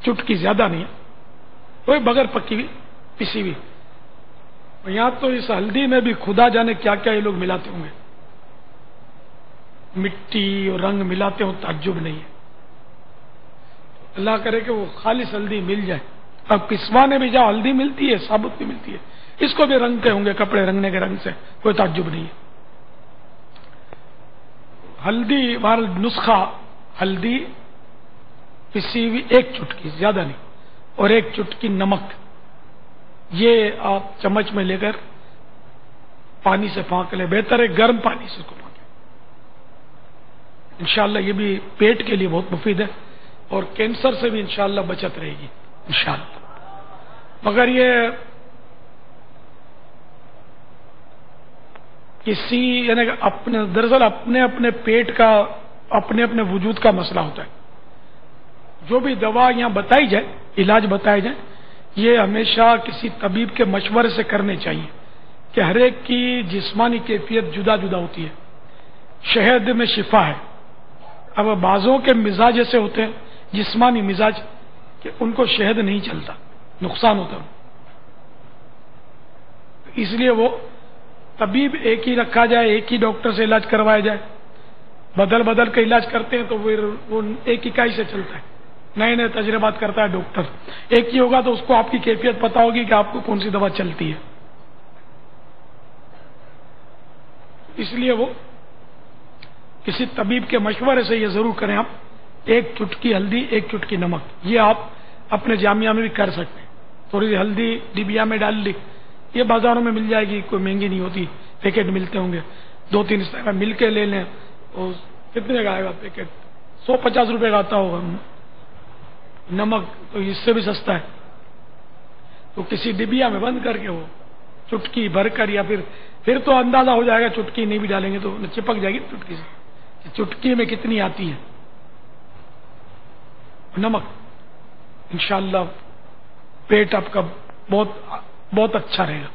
Speaker 3: چٹکی زیادہ نہیں ہے، کوئی بغیر پکی ہوئی پسی ہوئی. یہاں تو اس ہلدی میں بھی خدا جانے کیا کیا یہ لوگ ملاتے ہوں گے، مٹی اور رنگ ملاتے ہوں، تعجب نہیں ہے. اللہ کرے کہ وہ خالص ہلدی مل جائے. اب پسوانے بھی جاؤ ہلدی ملتی ہے، ثابت بھی ملتی ہے، اس کو بھی رنگتے ہوں گے کپڑے رنگنے کے رنگ سے، کوئی تعجب نہیں ہے. ہلدی بہر نسخہ ہلدی پسی ہوئی 1 چٹکی زیادہ نہیں، اور 1 چٹکی نمک، یہ آپ چمچ میں لے کر پانی سے پھانک لیں. بہتر ہے گرم پانی سے اس کو پھانکیں. انشاءاللہ یہ بھی پیٹ کے لیے بہت مفید ہے، اور کینسر سے بھی انشاءاللہ بچت رہے گی انشاءاللہ. مگر یہ کسی یعنی کہ دراصل اپنے پیٹ کا اپنے وجود کا مسئلہ ہوتا ہے. جو بھی دوا یہاں بتائی جائے، علاج بتائے جائیں، یہ ہمیشہ کسی طبیب کے مشورے سے کرنے چاہیے کہ ہر ایک کی جسمانی کیفیت جدا جدا ہوتی ہے. شہد میں شفا ہے. اب بعضوں کے مزاج ایسے ہوتے ہیں جسمانی مزاج کہ ان کو شہد نہیں چلتا، نقصان ہوتا ہے. اس لیے وہ طبیب ایک ہی رکھا جائے، ایک ہی ڈاکٹر سے علاج کروایا جائے. بدل بدل کے علاج کرتے ہیں تو پھر وہ ایک اکائی سے چلتا ہے. نئے نئے تجربات کرتا ہے ڈاکٹر. ایک ہی ہوگا تو اس کو آپ کی کیفیت پتا ہوگی کہ آپ کو کون سی دوا چلتی ہے. اس لیے وہ کسی طبیب کے مشورے سے یہ ضرور کریں آپ 1 چٹکی ہلدی 1 چٹکی نمک. یہ آپ اپنے جامعہ میں بھی کر سکتے ہیں. تھوڑی سی ہلدی ڈبیا میں ڈال لی، یہ بازاروں میں مل جائے گی، کوئی مہنگی نہیں ہوتی، پیکٹ ملتے ہوں گے. 2-3 اس طرح مل کے لے لیں. اور کتنے کا آئے گا پیکٹ؟ 150 روپے کا آتا ہوگا. نمک تو اس سے بھی سستا ہے. تو کسی ڈبیا میں بند کر کے وہ چٹکی بھر کر، یا پھر تو اندازہ ہو جائے گا، چٹکی نہیں بھی ڈالیں گے تو چپک جائے گی چٹکی سے. چٹکی میں کتنی آتی ہے نمک. انشاءاللہ پیٹ آپ کا بہت اچھا رہے گا.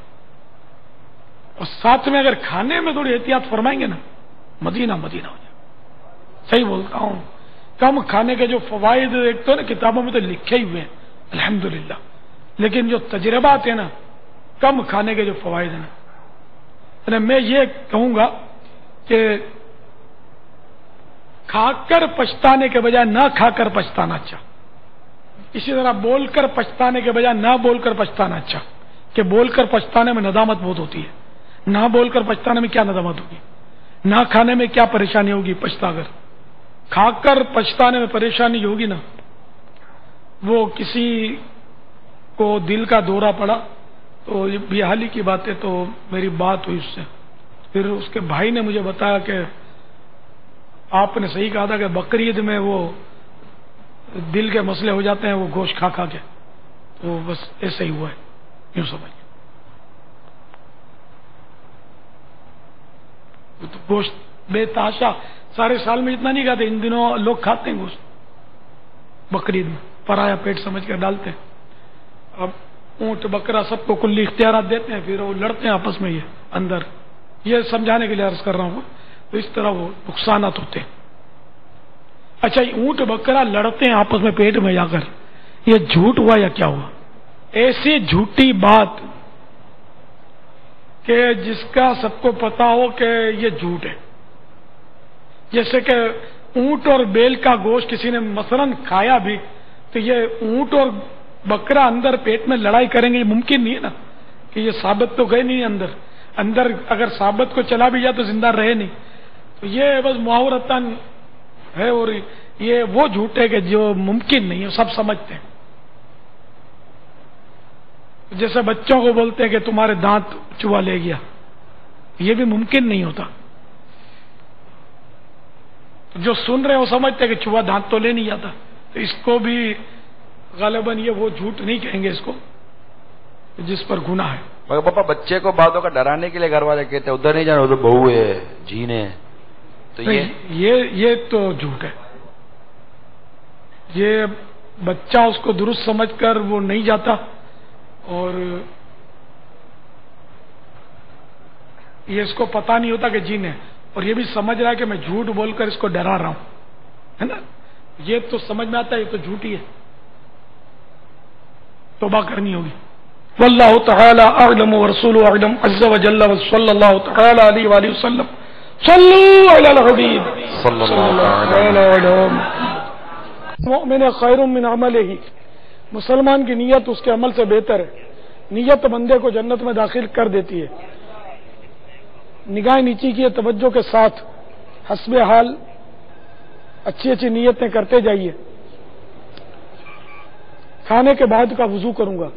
Speaker 3: اور ساتھ میں اگر کھانے میں تھوڑی احتیاط فرمائیں گے نا، مدینہ ہو جائے. صحیح بولتا ہوں، کم کھانے کے جو فوائد ایک تو نا کتابوں میں تو لکھے ہی ہوئے ہیں الحمدللہ، لیکن جو تجربات ہیں نا، کم کھانے کے جو فوائد ہیں نا، میں یہ کہوں گا کہ کھا کر پچھتانے کے بجائے نہ کھا کر پچھتانا اچھا. اسی طرح بول کر پچھتانے کے بجائے نہ بول کر پچھتانا اچھا. کہ بول کر پچھتانے میں ندامت بہت ہوتی ہے، نہ بول کر پچھتانے میں کیا ندامت ہوگی، نہ کھانے میں کیا پریشانی ہوگی پچھتا کر. کھا کر پچھتانے میں پریشانی ہوگی نا. وہ کسی کو دل کا دورہ پڑا تو یہ بحالی کی بات ہے، تو میری بات ہوئی اس سے. پھر اس کے بھائی نے مجھے بتایا کہ آپ نے صحیح کہا تھا کہ بقرعید میں وہ دل کے مسئلے ہو جاتے ہیں وہ گوشت کھا کھا کے. تو بس ایسے ہی ہوا ہے، یوں سمجھ. تو گوشت بے تحاشا سارے سال میں اتنا نہیں کھاتے، ان دنوں لوگ کھاتے ہیں گوشت بقرعید میں، پرایا پیٹ سمجھ کر ڈالتے ہیں. اب اونٹ بکرا سب کو کلی اختیارات دیتے ہیں، پھر وہ لڑتے ہیں آپس میں. یہ اندر یہ سمجھانے کے لیے عرض کر رہا ہوں، تو اس طرح وہ نقصانات ہوتے ہیں. اچھا، اونٹ بکرا لڑتے ہیں آپس میں پیٹ میں جا کر، یہ جھوٹ ہوا یا کیا ہوا؟ ایسی جھوٹی بات کہ جس کا سب کو پتا ہو کہ یہ جھوٹ ہے. جیسے کہ اونٹ اور بیل کا گوشت کسی نے مثلاً کھایا بھی، تو یہ اونٹ اور بکرا اندر پیٹ میں لڑائی کریں گے، یہ ممکن نہیں ہے نا، کہ یہ ثابت تو گئے نہیں اندر اگر ثابت کو چلا بھی جائے تو زندہ رہے نہیں. تو یہ بس محاورتاً ہے، اور یہ وہ جھوٹ ہے کہ جو ممکن نہیں ہے، سب سمجھتے ہیں. جیسے بچوں کو بولتے ہیں کہ تمہارے دانت چوہا لے گیا، یہ بھی ممکن نہیں ہوتا. جو سن رہے ہیں وہ سمجھتے ہیں کہ چوہا دانت تو لے نہیں جاتا. تو اس کو بھی غالباً یہ وہ جھوٹ نہیں کہیں گے اس کو جس پر گناہ ہے.
Speaker 5: مگر پاپا بچے کو باتوں کا ڈرانے کے لیے گھر والے کہتے ہیں ادھر نہیں جانا، ادھر بہو ہے جین ہے، تو
Speaker 3: یہ تو جھوٹ ہے. یہ بچہ اس کو درست سمجھ کر وہ نہیں جاتا، اور یہ اس کو پتا نہیں ہوتا کہ جین ہے، اور یہ بھی سمجھ رہا ہے کہ میں جھوٹ بول کر اس کو ڈرا رہا ہوں، ہے نا. یہ تو سمجھ میں آتا ہے یہ تو جھوٹ ہی ہے. توبہ کرنی ہوگی. واللہ تعالی اعلم ورسولہ اعلم عز وجل وصلی اللہ تعالی علیہ وآلہ وسلم. صلو علی الحبیب
Speaker 5: صلی اللہ تعالی
Speaker 3: علیہ. مؤمن خیر من عملہ، مسلمان کی نیت اس کے عمل سے بہتر ہے. نیت بندے کو جنت میں داخل کر دیتی ہے. نگاہ نیچی کی توجہ کے ساتھ حسب حال اچھی اچھی نیتیں کرتے جائیے. کھانے کے بعد کا وضو کروں گا،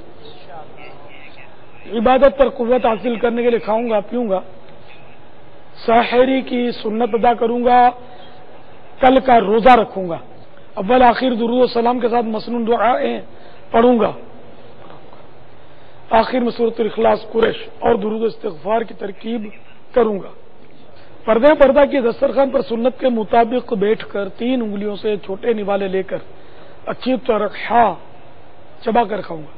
Speaker 3: عبادت پر قوت حاصل کرنے کے لیے کھاؤں گا پیوں گا. سحری کی سنت ادا کروں گا، کل کا روزہ رکھوں گا. اول آخر درود و سلام کے ساتھ مسنون دعائیں پڑھوں گا. آخر میں سورۃ الاخلاص قریش اور درود استغفار کی ترکیب کروں گا. پردہ کی دسترخوان پر سنت کے مطابق بیٹھ کر 3 انگلیوں سے چھوٹے نوالے لے کر اچھی طرح چبا کر کھاؤں گا.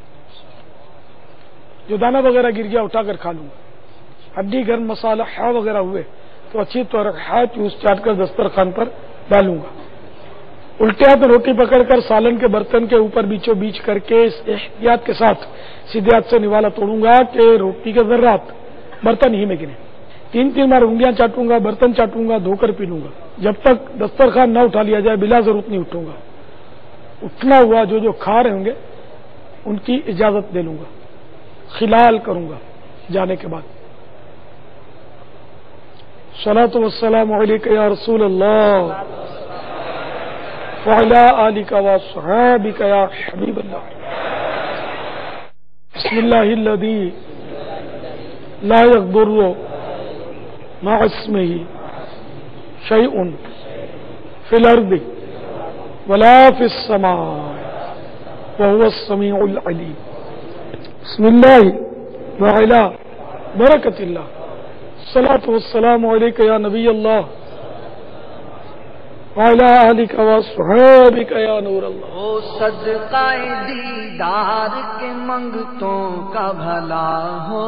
Speaker 3: جو دانہ وغیرہ گر گیا اٹھا کر کھا لوں گا. ہڈی گرم مسالہ وغیرہ ہوئے تو اچھی طرح چوس چاٹ کر دسترخوان پر ڈالوں گا. الٹے ہاتھ روٹی پکڑ کر سالن کے برتن کے اوپر بیچوں بیچ کر کے اس احتیاط کے ساتھ سیدھے ہاتھ سے نوالا توڑوں گا کہ روٹی کے ذرات برتن ہی میں گریں. 3 بار انگلیاں چاٹوں گا، برتن چاٹوں گا، دھو کر پی لوں گا. جب تک دسترخوان نہ اٹھا لیا جائے بلا ضرورت نہیں اٹھوں گا. اٹھنا ہوا جو کھا رہے ہوں گے ان کی اجازت دے لوں گا. خلال کروں گا جانے کے بعد. صلاۃ والسلام علیک یا رسول اللہ وعلی آلک واصحابک یا حبیب اللہ. بسم اللہ الذی لا یضر مع اسمہ شیء فی الارض ولا فی السماء وهو السمیع العلیم. بسم اللہ وعلی برکت اللہ. الصلاۃ والسلام علیک یا نبی اللہ وعلی آلک واصحابک یا نور اللہ.
Speaker 2: او صدقہ دیدار کے منگتوں کا بھلا ہو،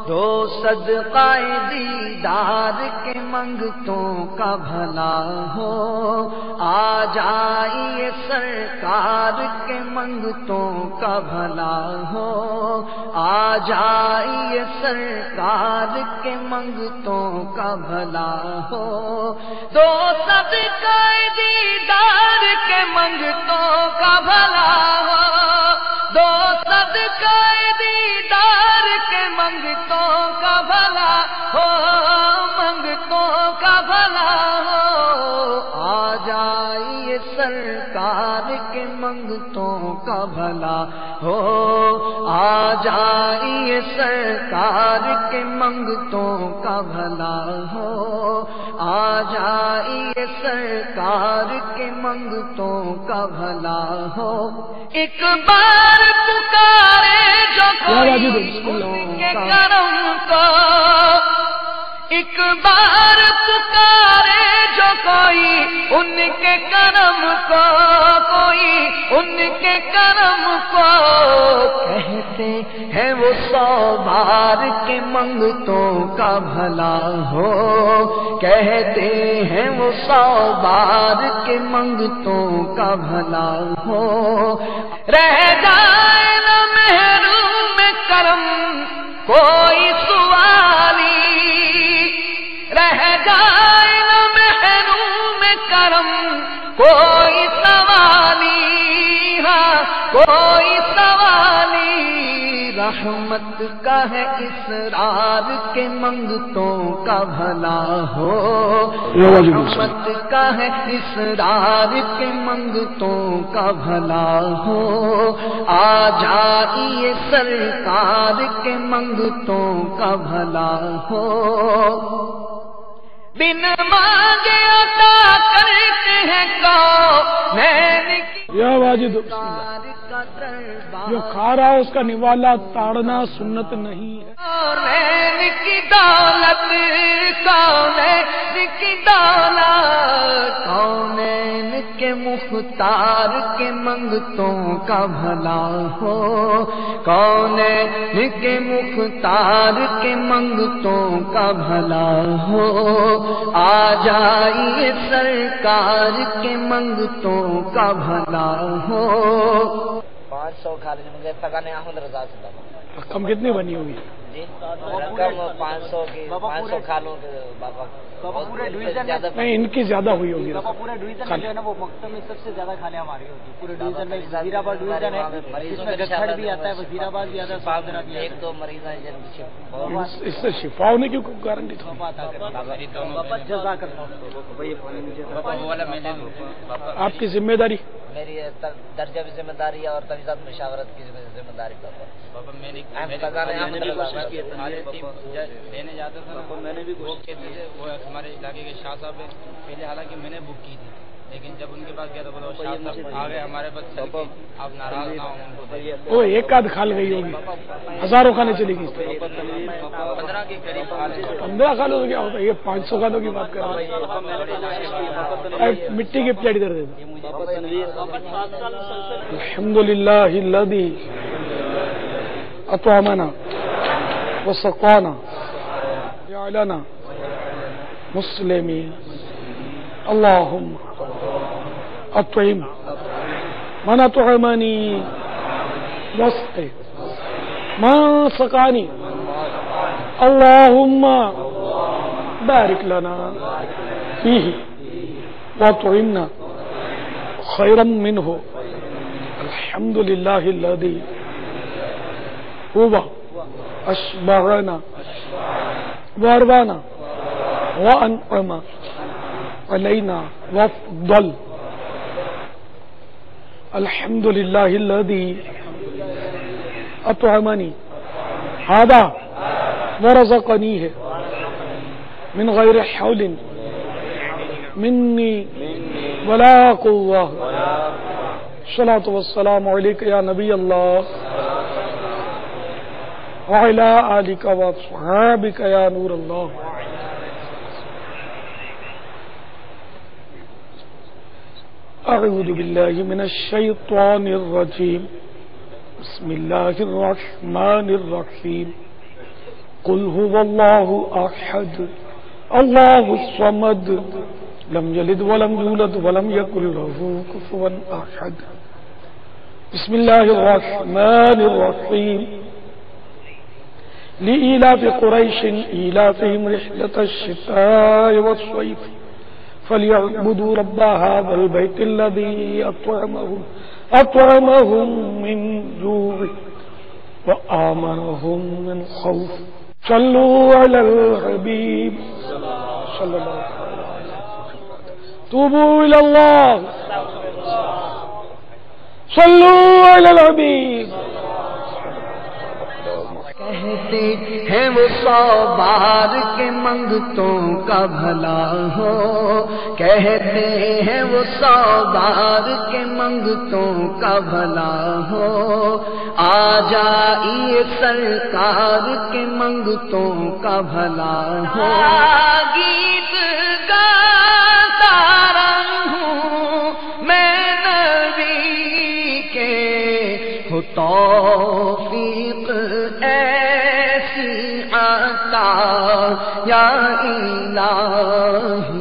Speaker 2: دو صدقہ دیدار کے منگتوں کا بھلا ہو. آ جائیے سرکار کے منگتوں کا بھلا ہو. آ جائیے سرکار کے منگتوں کا بھلا ہو. دو صدقہ دیدار کے منگتوں کا بھلا ہو. دو صدقہ دیدار کے منگتوں کا بھلا ہو. منگتوں کا بھلا ہو. آ جائیے سرکار کے منگتوں کا بھلا ہو. آ جائیے سرکار کے منگتوں کا بھلا ہو. آ جائیے سرکار کے منگتوں کا بھلا ہو. ایک بار پکارے جو کوئی ان کے کرم کو. ایک بار پکارے جو کوئی ان کے کرم کو. کوئی ان کے کرم کو کہتے ہیں وہ 100 بار کے منگتوں کا بھلا ہو. کہتے ہیں وہ 100 بار کے منگتوں کا بھلا ہو. رہ جائے نہ محروم کرم کوئی سوالی. رہ جائے نہ محروم کرم کوئی سوالی. ہاں کوئی سوالی. رحمت کا ہے اسرار کے منگتوں کا بھلا ہو. رحمت کا ہے اسرار کے منگتوں کا بھلا ہو. آ جائیے سرکار کے منگتوں کا بھلا ہو. بن مانگے عطا کرتے ہیں کونین کی
Speaker 3: یا واجد. جو کھا رہا ہے اس کا نوالا تاڑنا سنت نہیں ہے.
Speaker 2: کونین کی دولت کونین کی دولت. کونین کے مختار کے منگتوں کا بھلا ہو. کونین کے مختار کے منگتوں کا بھلا ہو. آ جائیے سرکار کے منگتوں کا بھلا ہو. 5
Speaker 7: 100 کھا لیجیے. مجھے فقان احمد رضا سے بابا.
Speaker 3: رقم کتنی بنی ہوگی؟
Speaker 7: جی رقم 500 کی 500 کھا لوں بابا. پورے ڈویژن
Speaker 3: نہیں ان کی زیادہ ہوئی ہوگی.
Speaker 7: پورے ڈویژن میں جو ہے نا وہ مکتب میں سب سے زیادہ کھانے ہماری ہوتی ہے. پورے ڈویژن میں وزیر آباد ڈویژن ہے, اس میں گچھڑ بھی آتا ہے, وزیر آباد بھی آتا ہے, ساگرا بھی. 1-2 مریض ہیں
Speaker 3: اس سے شفا ہونے کی گارنٹی تھی.
Speaker 7: جزاک اللہ.
Speaker 3: آپ کی ذمہ داری؟
Speaker 7: میری درجہ بھی ذمہ داری ہے اور تجویزات مشاورت کی ذمہ داری. بابا میں نے لینے جاتا تھا, میں نے بھی بک کی تھی. وہ ہمارے علاقے کے شاہ صاحب پہلے, حالانکہ میں نے بک کی تھی, لیکن جب ان کے پاس گیا تو بولا شاہ صاحب آ گئے ہمارے پاس, آپ ناراض نہ ہوں.
Speaker 3: وہ ایک آدھ کھال گئی ہوگی, ہزاروں کھانے چلی گئی.
Speaker 7: 15 کے قریب
Speaker 3: 15 کھالوں تو کیا ہوتا ہے, یہ 500 کھالوں کی بات کر رہا ہوں. مٹی کی پلیٹ ادھر دے دو. الحمدللہ الذی اطعمنا وسقانا جعلنا مسلمین. اللهم اطعم من اطعمني واسق من سقاني. اللهم بارك لنا فيه واطعمنا خيرا منه. الحمد لله الذي هو أشبعنا واروانا وأنعم علينا وافضل. الحمد لله الذي أطعمني هذا ورزقنيه من غير حول مني ولا قوة. الصلاة والسلام عليك يا نبي الله وعلى آلك وصحابك يا نور الله. أعوذ بالله من الشيطان الرجيم. بسم الله الرحمن الرحيم. قل هو الله أحد الله الصمد لم يلد ولم يولد ولم يكن له كفوا أحد. بسم الله الرحمن الرحيم. لإيلاف قريش إيلافهم رحلة الشتاء والصيف فليعبدوا رب هذا البيت الذي أطعمهم من جوع وآمنهم من خوف. صلوا على الحبيب صلى الله عليه وسلم. توبوا إلى الله. صلوا على الحبيب.
Speaker 2: کہتے ہیں وہ 100 بار کے منگتوں کا بھلا ہو. کہتے ہیں وہ 100 بار کے منگتوں کا بھلا ہو. آ جائیے سرکار کے منگتوں کا بھلا ہو. گیت گاتا رہوں میں نبی کے, ہو توفیق ایسی عطا یا الہی.